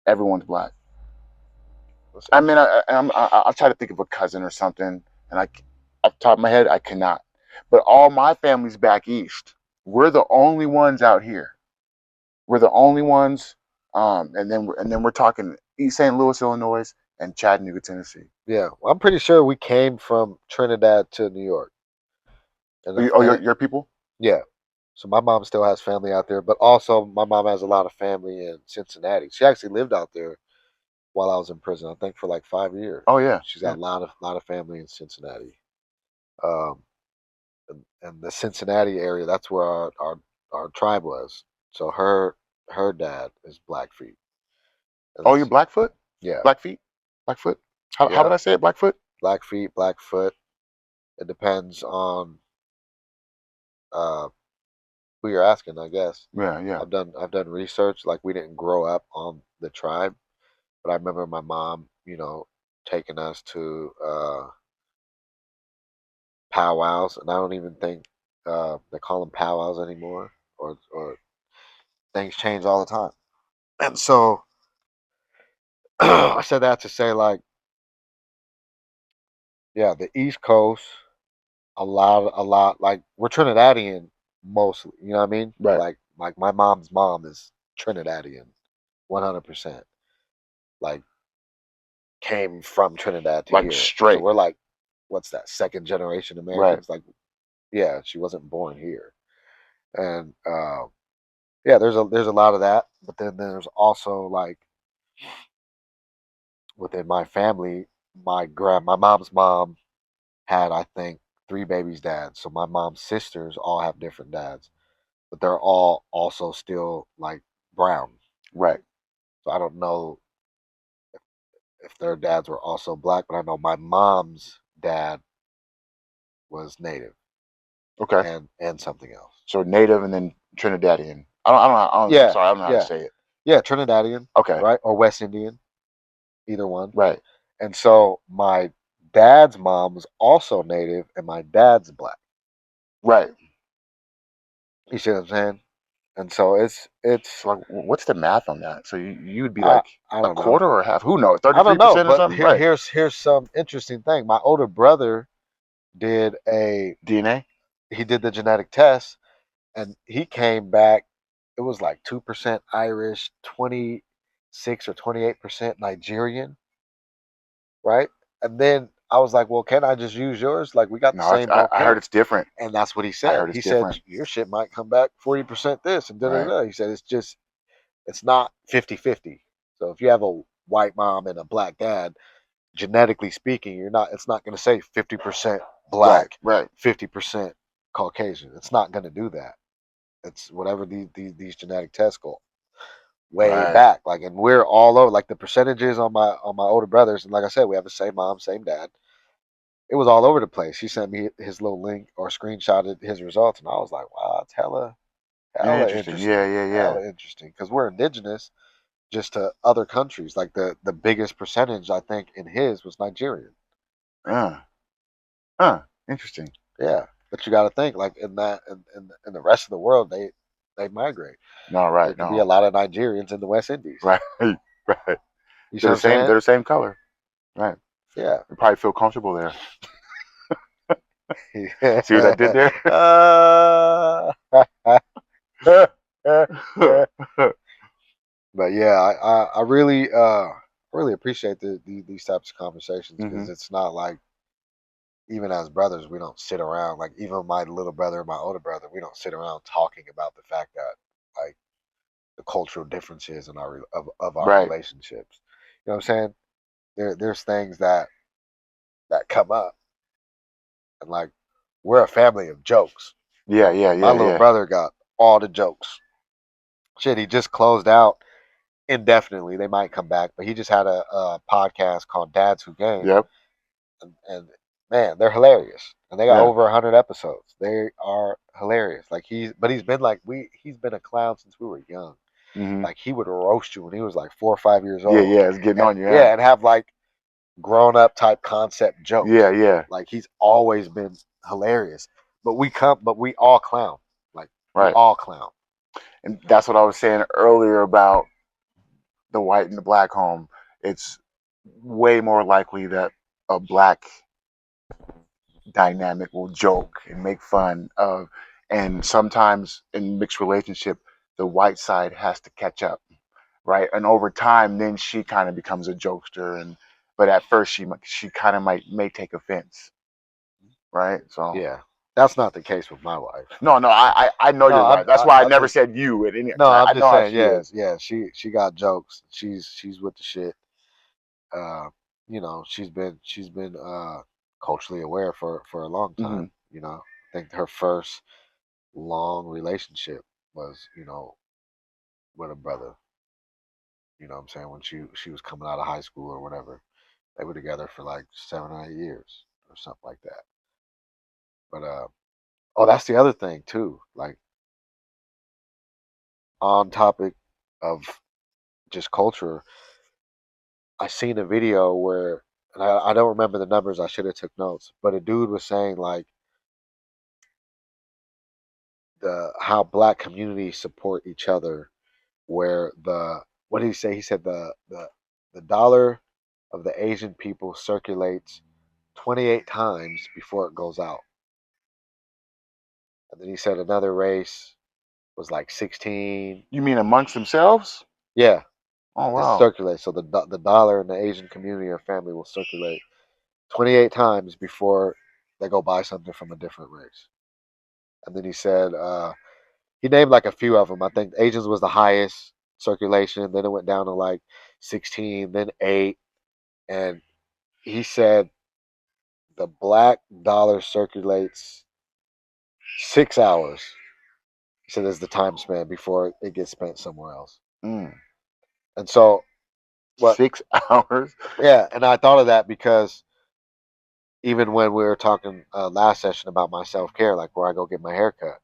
Everyone's black. That's I mean, interesting. I'll try to think of a cousin or something, and off the top of my head, I cannot. But all my family's back east. We're the only ones out here. We're the only ones, and then we're talking East St. Louis, Illinois, and Chattanooga, Tennessee. Yeah, well, I'm pretty sure we came from Trinidad to New York, and Oh, and your people? yeah. So my mom still has family out there, but also my mom has a lot of family in Cincinnati. She actually lived out there while I was in prison. I think for like 5 years. Oh yeah, She's yeah. got a lot of family in Cincinnati. Um, and the Cincinnati area, that's where our tribe was. So her dad is Blackfeet. And Oh, you're Blackfoot, yeah, Blackfeet, Blackfoot. How yeah, did I say it? Blackfoot. Blackfeet, Blackfoot. It depends on uh, who you're asking, I guess. Yeah, yeah. I've done research. Like we didn't grow up on the tribe, but I remember my mom, taking us to powwows, and I don't even think they call them powwows anymore, or things change all the time. And so I said that to say like, yeah, the East Coast, a lot. Like we're Trinidadian mostly. You know what I mean? Right. Like my mom's mom is Trinidadian, 100%. Like came from Trinidad to Like here. So straight. we're like, what's that? Second generation Right. Americans. Like, yeah, she wasn't born here, and yeah, there's a lot of that. But then there's also like within my family, my mom's mom had I think three babies' dads. So my mom's sisters all have different dads, but they're all also still like brown. Right. So I don't know if their dads were also black, but I know my mom's dad was native Okay. and something else. So native and then Trinidadian. I'm Yeah, sorry, I don't know how to yeah, say it. yeah. Trinidadian, Okay. right, or West Indian, either one. Right. And so my dad's mom was also native, and my dad's black. Right. You see what I'm saying? And so it's So like, what's the math on that? So you'd be I like I a don't know. quarter or half? Who knows? I don't 33% know, or but something? Right. here's some interesting thing. My older brother did a DNA. he did the genetic test, and he came back. It was like 2% Irish, 26 or 28% Nigerian, right? And then I was like, well, can I just use yours? Like we got the No, same blood I heard parents. it's different. And that's what he I said. heard it's He said different. your shit might come back 40% this and da da Right. da. He said it's not 50-50. So if you have a white mom and a black dad, genetically speaking, it's not going to say 50% Right. black, Right. 50% Caucasian. It's not going to do that. It's whatever these genetic tests go way Right. back. Like, and we're all over. Like the percentages on my older brothers, and like I said, we have the same mom, same dad. It was all over the place. He sent me his little link or screenshotted his results, and I was like, wow, it's hella Interesting. Yeah. interesting, Yeah. Yeah. hella interesting. Because we're indigenous just to other countries. Like the biggest percentage I think in his was Nigerian. Uh. Huh. Interesting. Yeah, but you got to think like in the rest of the world they migrate. No. There Right. could be a No. lot of Nigerians in the West Indies. Right. Right. You see They're what the I'm same. saying? They're the same color. Right. Yeah. You probably feel comfortable there. Yeah. See what I did there? But yeah, I really appreciate these types of conversations because Hmm. it's not like even as brothers we don't sit around like even my little brother and my older brother we don't sit around talking about the fact that like the cultural differences in of our Right. relationships. You know what I'm saying? There's things that come up and like we're a family of jokes. Yeah. Yeah. My Yeah. little Yeah. brother got all the jokes. Shit, he just closed out indefinitely. They might come back, but he just had a podcast called Dads Who Game, Yep. and man, they're hilarious. And they got Yeah. over 100 episodes. They are hilarious. Like he's been like he's been a clown since we were young. Hmm. Like he would roast you when he was like 4 or 5 years Yeah. old, Yeah. It's getting and on you. yeah, Yeah. and have like grown up type concept jokes. Yeah. Yeah. Like he's always been hilarious. But we all clown. Like we Right. all clown. And that's what I was saying earlier about the white and the black home. It's way more likely that a black dynamic will joke and make fun of, and sometimes in mixed relationship, the white side has to catch up, right? And over time, then she kind of becomes a jokester, and but at first she kind of may take offense, right? So Yeah, that's not the case with my wife. no, no, I know No, your wife. That's why I I'm never just said you at any. no, 'Cause I'm I know just how saying. she Yeah, is. yeah. She got jokes. She's with the shit. Uh, she's been culturally aware for a long Hmm. time. You know, I think her first long relationship was with a brother. You know what I'm saying? When she was coming out of high school or whatever. They were together for like 7 or 8 years or something like that. But oh, that's the other thing too. Like on topic of just culture, I seen a video where, and I don't remember the numbers. I should have took notes, but a dude was saying like the how black communities support each other. Where the what did he say? He said the the dollar of the Asian people circulates 28 times before it goes out. And then he said another race was like 16. You mean amongst themselves? Yeah, Oh it wow. circulates. So the dollar in the Asian community or family will circulate 28 times before they go buy something from a different race. And then he said he named like a few of them. I think Asians was the highest circulation. Then it went down to like 16, then 8, and he said the black dollar circulates 6 hours. He said is the time span before it gets spent somewhere else. Mm. And so what? 6 hours. Yeah, and I thought of that because even when we were talking last session about my self care, like where I go get my hair cut,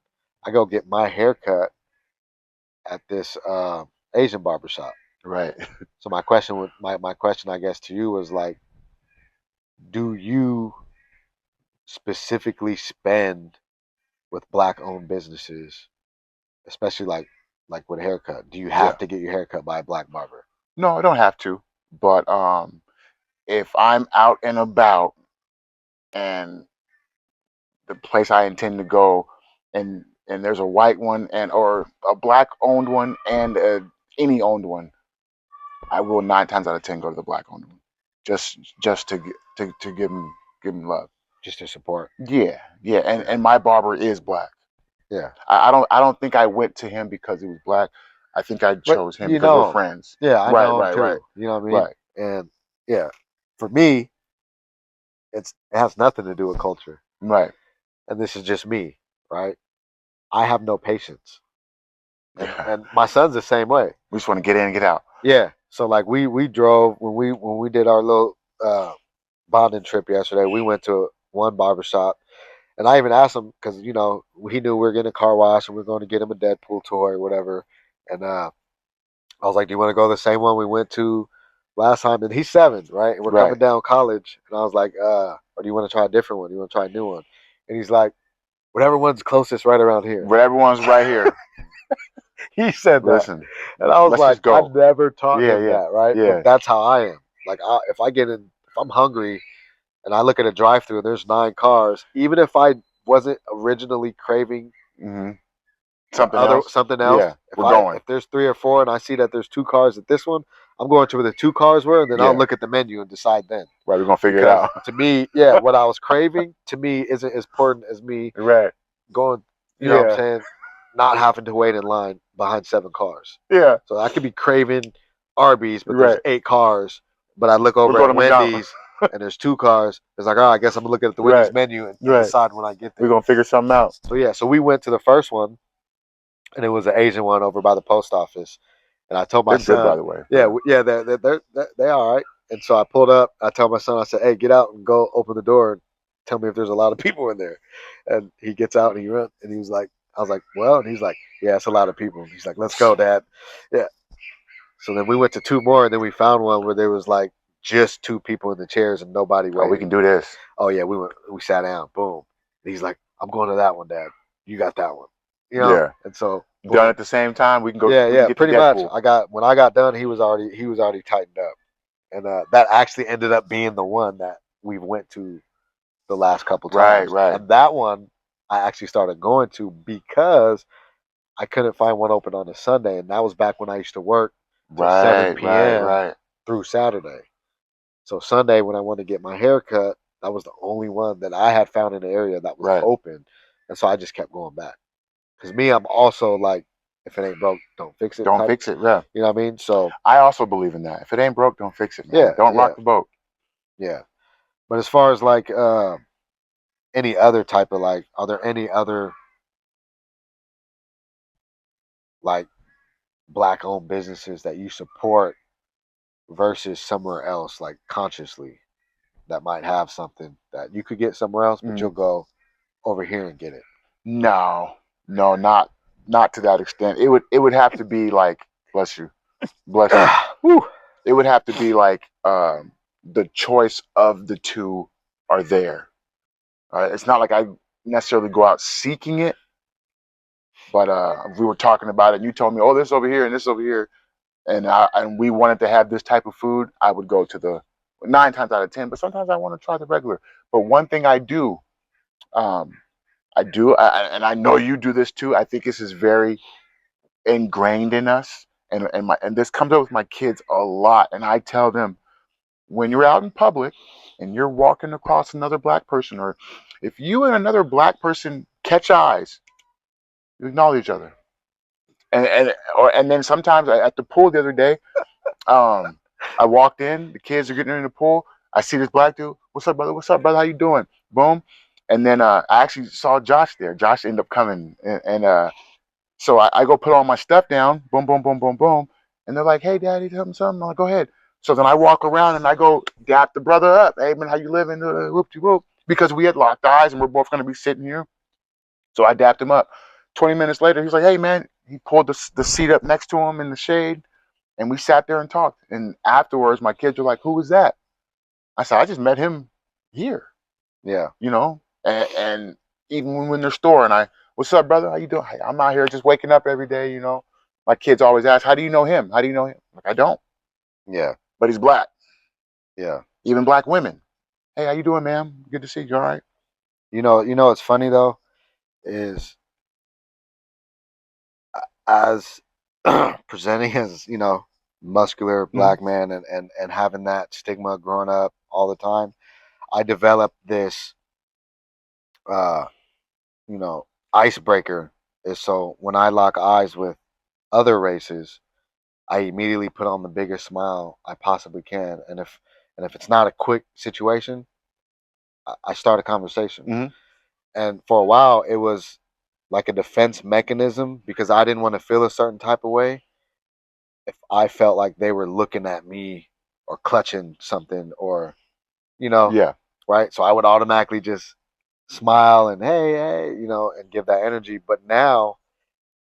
I go get my hair cut at this Asian barbershop. Right. So my question, my question, I guess, to you was like, do you specifically spend with black-owned businesses, especially like with a haircut? Do you have to get your haircut by a black barber? No, I don't have to. But if I'm out and about and the place I intend to go and there's a white one and or a black owned one and any owned one, I will 9 times out of 10 go to the black owned one, just to give him love, Just to support. Yeah, and my barber is black. Yeah, I don't think I went to him because he was black. I think I but chose him you because know we're friends. Yeah, I Right, know him right, too. right, You know what I mean? right. And yeah, for me, it has nothing to do with culture. Right. And this is just me, right? I have no patience, Yeah. and my son's the same way. We just want to get in and get out. Yeah. So like we drove when we did our little bonding trip yesterday. We went to one barbershop, and I even asked him because he knew we were getting a car wash and we are going to get him a Deadpool toy or whatever. And I was like, "Do you want to go to the same one we went to last time?" And he's 7, right? And we're Right. coming down college, and I was like, "Or do you want to try a different one? Do you want to try a new one?" And he's like, "Whatever one's closest, right around here." But everyone's right here. He said that. Listen, And I was let's like, just go. I never taught Yeah, him yeah, that, right? yeah. But that's how I am. Like, if I'm hungry and I look at a drive-through and there's 9 cars, even if I wasn't originally craving Mm-hmm. Something else. Yeah, we're going. If there's 3 or 4 and I see that there's 2 cars at this one, I'm going to where the 2 cars were, and then Yeah. I'll look at the menu and decide then. Right, we're gonna figure it Because out. to me, yeah, what I was craving to me isn't as important as me Right. going. You know what I'm Yeah. saying? Not having to wait in line behind 7 cars. Yeah. So I could be craving Arby's, but Right. there's 8 cars. But I look We're over going at to McDonald's. Wendy's and there's 2 cars. It's like, oh, I guess I'm looking at the Wendy's Right. menu and Right. decide when I get We're there. gonna figure something out. So yeah, so we went to the first one, and it was an Asian one over by the post office. And I told my They're son, good, by the way. yeah, they're all right. And so I pulled up. I told my son, I said, "Hey, get out and go open the door and tell me if there's a lot of people in there." And he gets out and he runs, and he was like, I was like, "Well," and he's like, "Yeah, it's a lot of people." And he's like, "Let's go, Dad." Yeah. So then we went to 2 more, and then we found one where there was like just 2 people in the chairs and nobody waiting. Oh, we can do this. Oh yeah, we sat down. Boom. And he's like, "I'm going to that one, Dad. You got that one." You know? Yeah. And so Done at the same time. We can go. Yeah, we yeah, can get pretty to much. Deadpool. When I got done, he was already tightened up, and that actually ended up being the one that we went to the last couple times. Right. And that one I actually started going to because I couldn't find one open on a Sunday, and that was back when I used to work till 7 p.m. Right. through Saturday. So Sunday, when I wanted to get my hair cut, that was the only one that I had found in the area that was open, and so I just kept going back. Because me, I'm also like, if it ain't broke, don't fix it. Don't fix it. Yeah. You know what I mean? So I also believe in that. If it ain't broke, don't fix it, man. Yeah, Don't rock yeah. the boat. yeah. But as far as like any other type of like, are there any other like black-owned businesses that you support versus somewhere else, like consciously, that might have something that you could get somewhere else, but you'll go over here and get it? No, not to that extent. It would have to be like, bless you. Whew. It would have to be like the choice of the 2 are there. It's not like I necessarily go out seeking it, but if we were talking about it and you told me, oh, this over here and this over here, and we wanted to have this type of food, I would go to the 9 times out of 10. But sometimes I want to try the regular. But one thing I do, um, and I know you do this too. I think this is very ingrained in us, and this comes up with my kids a lot. And I tell them, when you're out in public and you're walking across another black person, or if you and another black person catch eyes, you acknowledge each other. And then sometimes at the pool the other day, I walked in, the kids are getting in the pool. I see this black dude. What's up, brother? What's up, brother? How you doing? Boom. And then I actually saw Josh there. Josh ended up coming, and so I go put all my stuff down. Boom, boom, boom, boom, boom. And they're like, "Hey, Daddy, tell me something." I'm like, "Go ahead." So then I walk around and I go dap the brother up. "Hey, man, how you living?" Whoop de whoop. Because we had locked eyes and we're both gonna be sitting here. So I dapped him up. 20 minutes later, he's like, "Hey, man." He pulled the seat up next to him in the shade, and we sat there and talked. And afterwards, my kids were like, "Who was that?" I said, "I just met him here." Yeah. And even when we're in the store and "What's up, brother? How you doing?" "Hey, I'm out here just waking up every day." My kids always ask, "How do you know him? How do you know him?" Like, I don't, Yeah. but he's black. Yeah. Even black women. "Hey, how you doing, ma'am? Good to see you. All right." You know what's funny though is as presenting as muscular black man and having that stigma growing up all the time, I developed this uh icebreaker. Is so when I lock eyes with other races, I immediately put on the biggest smile I possibly can, and if it's not a quick situation, I start a conversation. Mm-hmm. And for a while, it was like a defense mechanism because I didn't want to feel a certain type of way if I felt like they were looking at me or clutching something or, Yeah. right? So I would automatically just smile and hey, and give that energy. But now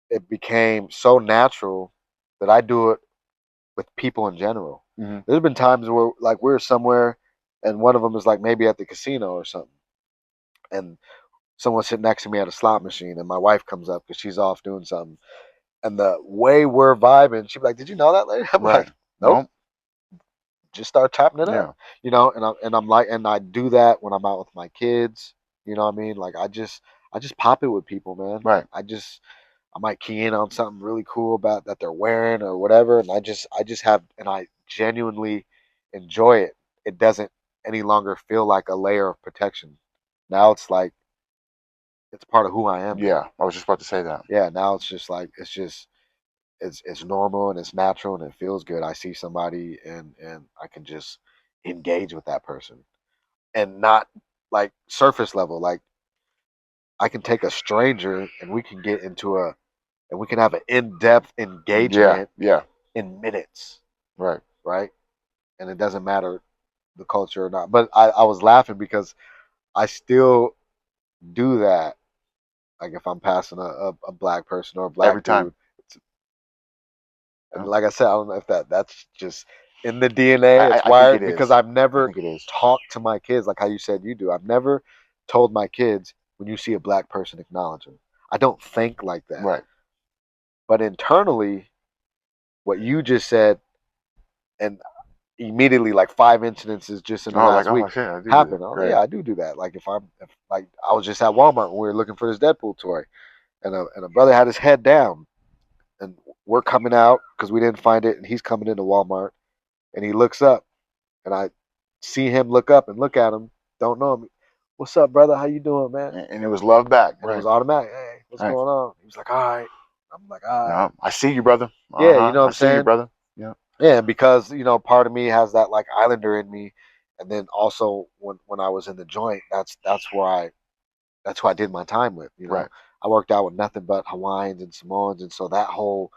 it became so natural that I do it with people in general. Mm-hmm. There's been times where like we're somewhere and one of them is like maybe at the casino or something. And someone sitting next to me at a slot machine and my wife comes up because she's off doing something. And the way we're vibing, she'd be like, "Did you know that lady?" I'm Right. like, "Nope." Nope. Just start chopping it Yeah. up, and I'm like, and I do that when I'm out with my kids. You know what I mean? Like I just pop it with people, man. Right. I might key in on something really cool about that they're wearing or whatever, and I just have, and I genuinely enjoy it. It doesn't any longer feel like a layer of protection. Now it's like it's part of who I am. Yeah. I was just about to say that. Yeah. Now it's just like it's normal and it's natural and it feels good. I see somebody and I can just engage with that person and not like surface level. Like I can take a stranger and we can get into and we can have an in-depth Yeah. engagement Yeah. in minutes, Right. right? And it doesn't matter the culture or not. But I was laughing because I still do that. Like if I'm passing a black person or a Every black time. dude, and Yeah. like I said, I don't know if that's just in the DNA. It's I think it wired because is. I've I never think it is. talked to my kids like how you said you do. I've never told my kids when you see a black person, acknowledge them. I don't think like that. Right. But internally, what you just said, and immediately like 5 incidences just in the Oh, like, last oh week shit, I do that. happened. Oh Great. yeah, I do that. Like if like I was just at Walmart when we were looking for this Deadpool toy, and a brother had his head down, and we're coming out because we didn't find it, and he's coming into Walmart, and he looks up, and I see him look up and look at him, don't know him. "What's up, brother? How you doing, man?" And it was love back. And it Right. was automatic. "Hey, what's Right. going on?" He was like, "All right." I'm like, "All right." No, I see you, brother. Yeah, you know what I I'm see you, saying? brother. Yeah. Yeah, and because part of me has that like Islander in me, and then also when I was in the joint, that's who I did my time with. Right. I worked out with nothing but Hawaiians and Samoans, and so that whole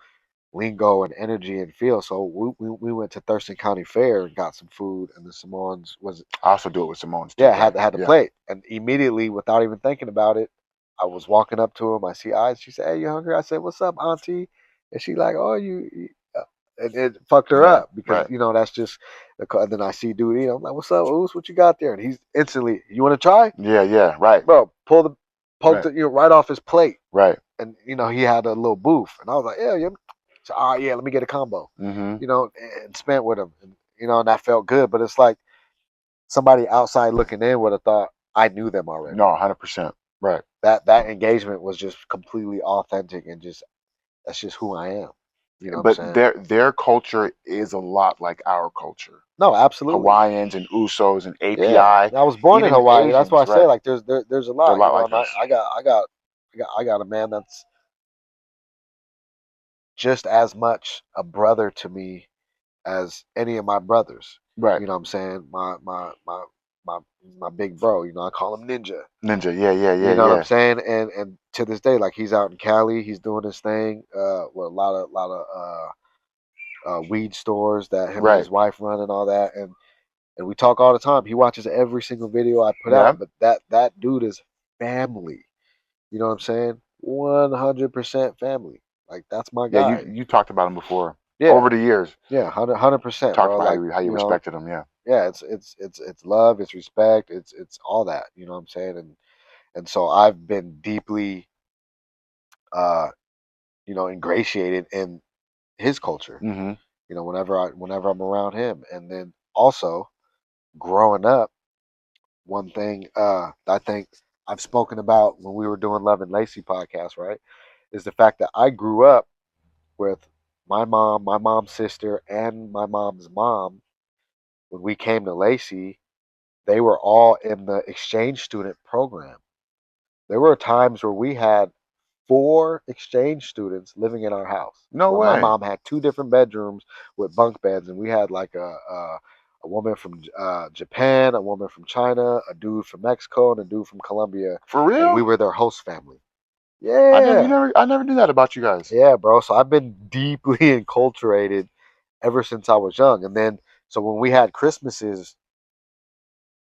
lingo and energy and feel. So we went to Thurston County Fair and got some food, and the Samoans was I also do it with Simone's too. yeah Right. had the Yeah. plate, and immediately without even thinking about it, I was walking up to him. I see eyes. She said, "Hey, you hungry?" I said, "What's up, Auntie?" And she like, "Oh, and it fucked her Right. up because Right. that's just. And then I see dude eat. I'm like, "What's up, Oos? What you got there?" And he's instantly, "You want to try, Yeah. Yeah. Right. bro?" Poked Right. it right off his plate, Right. and he had a little booth, and I was like, "Yeah, yeah." So, yeah, let me get a combo, Mm-hmm. and spent with him, and that felt good. But it's like somebody outside looking in would have thought I knew them already. No, 100%. Right. That engagement was just completely authentic and just that's just who I am. You know what I'm But saying? their culture is a lot like our culture. No, absolutely. Hawaiians and Usos and Yeah, API, I was born in even Hawaii. That's why Asians, I say right? like there's a They're a lot, lot like and us. I got a man that's just as much a brother to me as any of my brothers. Right. You know what I'm saying? My my big bro. I call him Ninja. Ninja. Yeah, yeah, yeah, You know what I'm yeah. saying? And to this day, like he's out in Cali, he's doing his thing. With a lot of weed stores that him and Right. his wife run and all that. And we talk all the time. He watches every single video I put Yeah. out. But that dude is family. You know what I'm saying? 100% family. Like that's my Yeah, guy. you talked about him before. Yeah, Over the years. yeah, 100%, Talked bro. about Like how you respected him, yeah. yeah, it's love, it's respect, it's all that. You know what I'm saying? And so I've been deeply, uh, ingratiated in his culture. Mm-hmm. Whenever I'm around him, and then also growing up, one thing I think I've spoken about when we were doing Love and Lacey podcast, right, is the fact that I grew up with my mom, my mom's sister, and my mom's mom. When we came to Lacey, they were all in the exchange student program. There were times where we had 4 exchange students living in our house, No where my way. mom had 2 different bedrooms with bunk beds, and we had like a woman from Japan, a woman from China, a dude from Mexico, and a dude from Colombia, For and we real? were their host family. Yeah, I never knew that about you guys. yeah, bro. So I've been deeply enculturated ever since I was young, and then so when we had Christmases,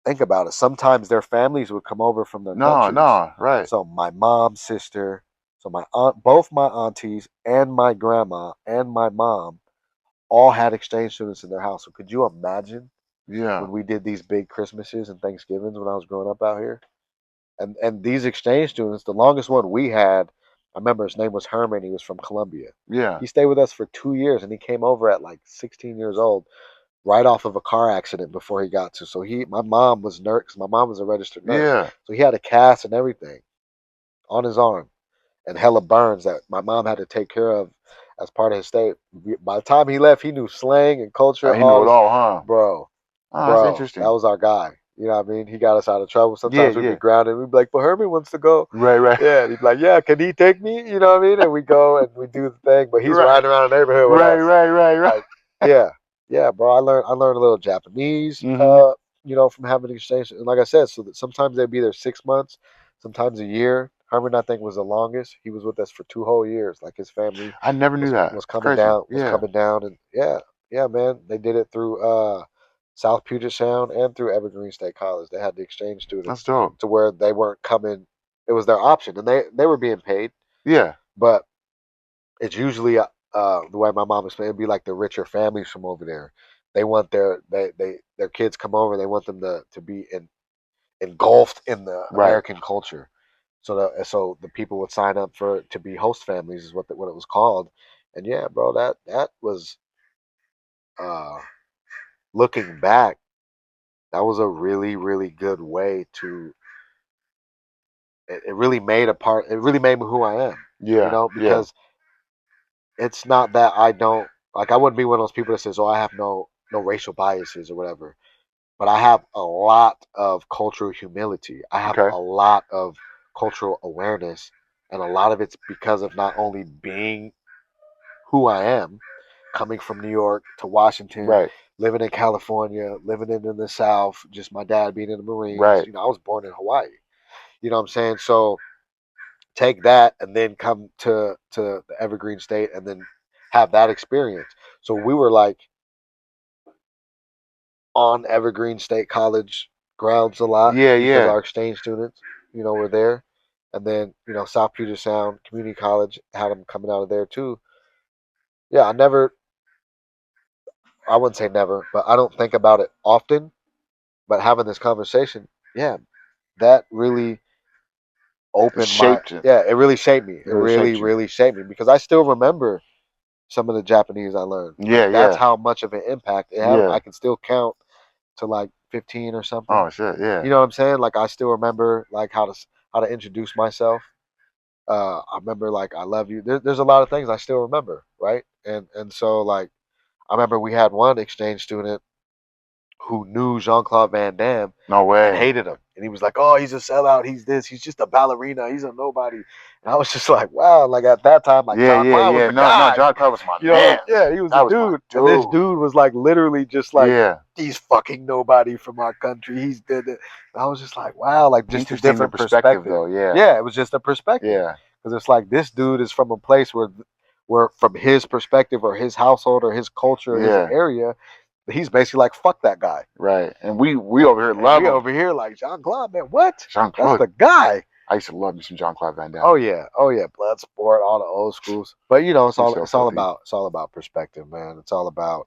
think about it. Sometimes their families would come over from their No, countries. no, right. So my mom's sister, so my aunt, both my aunties and my grandma and my mom all had exchange students in their house. So could you imagine Yeah. when we did these big Christmases and Thanksgivings when I was growing up out here? And these exchange students, the longest one we had, I remember his name was Herman. He was from Colombia. Yeah. He stayed with us for 2 years, and he came over at like 16 years old, right off of a car accident before he got to. So my mom was nurse, because my mom was a registered nurse. Yeah. So he had a cast and everything on his arm, and hella burns that my mom had to take care of as part of his stay. By the time he left, he knew slang and culture, He knew all it this. all, huh? Bro, Oh, that's bro, that interesting. was our guy. You know what I mean? He got us out of trouble. Yeah, Sometimes we'd be yeah. grounded. We'd be like, but Herman wants to go. Right, right. Yeah, and he'd be like, yeah, can he take me? You know what I mean? And we go and we do the thing, but he's Right. riding around the neighborhood with Right, us. right, right, right. Like, yeah, yeah, bro. I learned a little Japanese, Mm-hmm. from having exchange. And like I said, so that sometimes they'd be there 6 months, sometimes a year. Herman, I think, was the longest. He was with us for 2 whole years. Like his family I never knew was that. was It's coming crazy. down, Yeah. and yeah, yeah, man. They did it through South Puget Sound and through Evergreen State College. They had the exchange That's students dope. to where they weren't coming. It was their option, and they were being paid, Yeah. but it's usually the way my mom explained, it'd be like the richer families from over there. They want their kids come over. They want them to be engulfed in the Right. American culture. So the people would sign up for to be host families is what it was called. And yeah, bro, that was uh, looking back, that was a really really good way to. It really made a part. It really made me who I am. Yeah. Yeah. Because it's not that I don't like. I wouldn't be one of those people that says, "Oh, I have no racial biases or whatever." But I have a lot of cultural humility. I have Okay. a lot of cultural awareness, and a lot of it's because of not only being who I am, coming from New York to Washington, Right. living in California, living in the South, just my dad being in the Marines. Right. I was born in Hawaii. You know what I'm saying? So take that and then come to the Evergreen State and then have that experience. So we were like on Evergreen State College grounds a lot Yeah, because yeah. our exchange students, were there. And then, South Puget Sound Community College had them coming out of there too. Yeah, I wouldn't say never, but I don't think about it often. But having this conversation, yeah, that really It opened shaped it. it really shaped me. It It really really, shaped you. really shaped me because I still remember some of the Japanese I learned. Yeah, Like, that's yeah. how much of an impact it had. Yeah. I can still count to like 15 or something. Oh shit, yeah. You know what I'm saying? Like, I still remember like how to introduce myself. I remember like I love you. There's a lot of things I still remember, right? And so like I remember we had one exchange student who knew Jean-Claude Van Damme No way. and hated him. And he was like, "Oh, he's a sellout. He's this. He's just a ballerina. He's a nobody." And I was just like, "Wow!" Like at that time, like Yeah, John was the no, guy. John-Claude was my You know, man. yeah, he was That a was my dude. And this dude. dude was like literally just like, Yeah. he's fucking nobody from our country. He's did it. And I was just like, wow, like just a Interesting different perspective, perspective. though. Yeah. Yeah, it was just a perspective. Yeah. Because it's like this dude is from a place where from his perspective or his household or his culture or his Yeah. area, he's basically like, fuck that guy. Right. And we over here And love we him. over here like, Jean-Claude, man, what? Jean-Claude. That's the guy. I used to love me some Jean-Claude Van Damme. Oh yeah, Bloodsport, all the old schools. But you know, it's all about perspective, man. It's all about.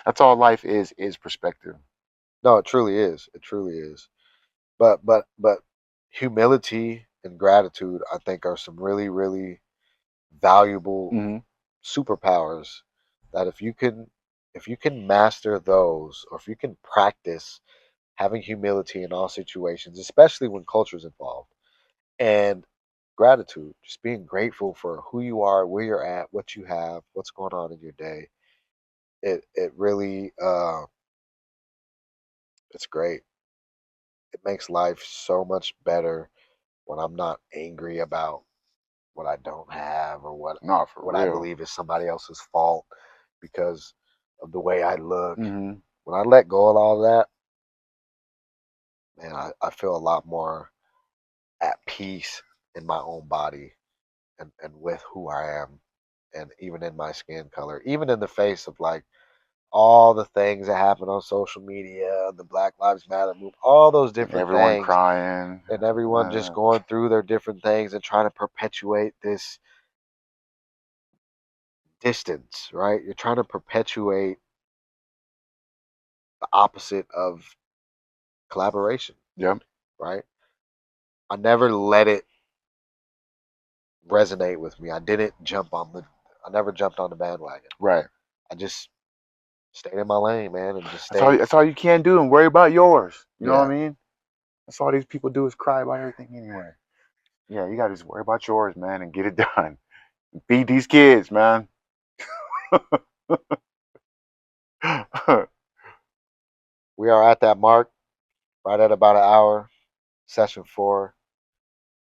That's all life is perspective. No, it truly is. It truly is. But humility and gratitude, I think, are some really, really valuable Mhm. superpowers that if you can master those, or if you can practice having humility in all situations, especially when culture is involved, and gratitude, just being grateful for who you are, where you're at, what you have, what's going on in your day. It really it's great. It makes life so much better when I'm not angry about what I don't have or No, for what I real. believe is somebody else's fault because of the way I look. Mhm. When I let go of all that, man, I feel a lot more at peace in my own body and with who I am, and even in my skin color, even in the face of like all the things that happen on social media, the Black Lives Matter move, all those different Everyone things, crying. and everyone just going through their different things and trying to perpetuate this distance, right? You're trying to perpetuate the opposite of collaboration, Yep. right? I never let it resonate with me. I never jumped on the bandwagon. Right. I just stayed in my lane, man, and just That's all. stayed. That's all you can do, and worry about yours. You know what I Yeah. mean? That's all these people do is cry about everything anyway. Yeah, you gotta just worry about yours, man, and get it done. Feed these kids, man. We are at that mark, right at about an hour. Session 4.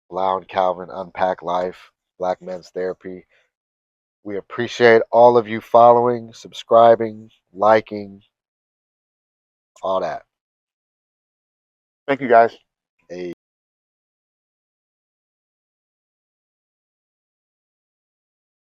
Bilal and Calvin Unpack Life, Black Men's Therapy. We appreciate all of you following, subscribing, liking, all that. Thank you, guys.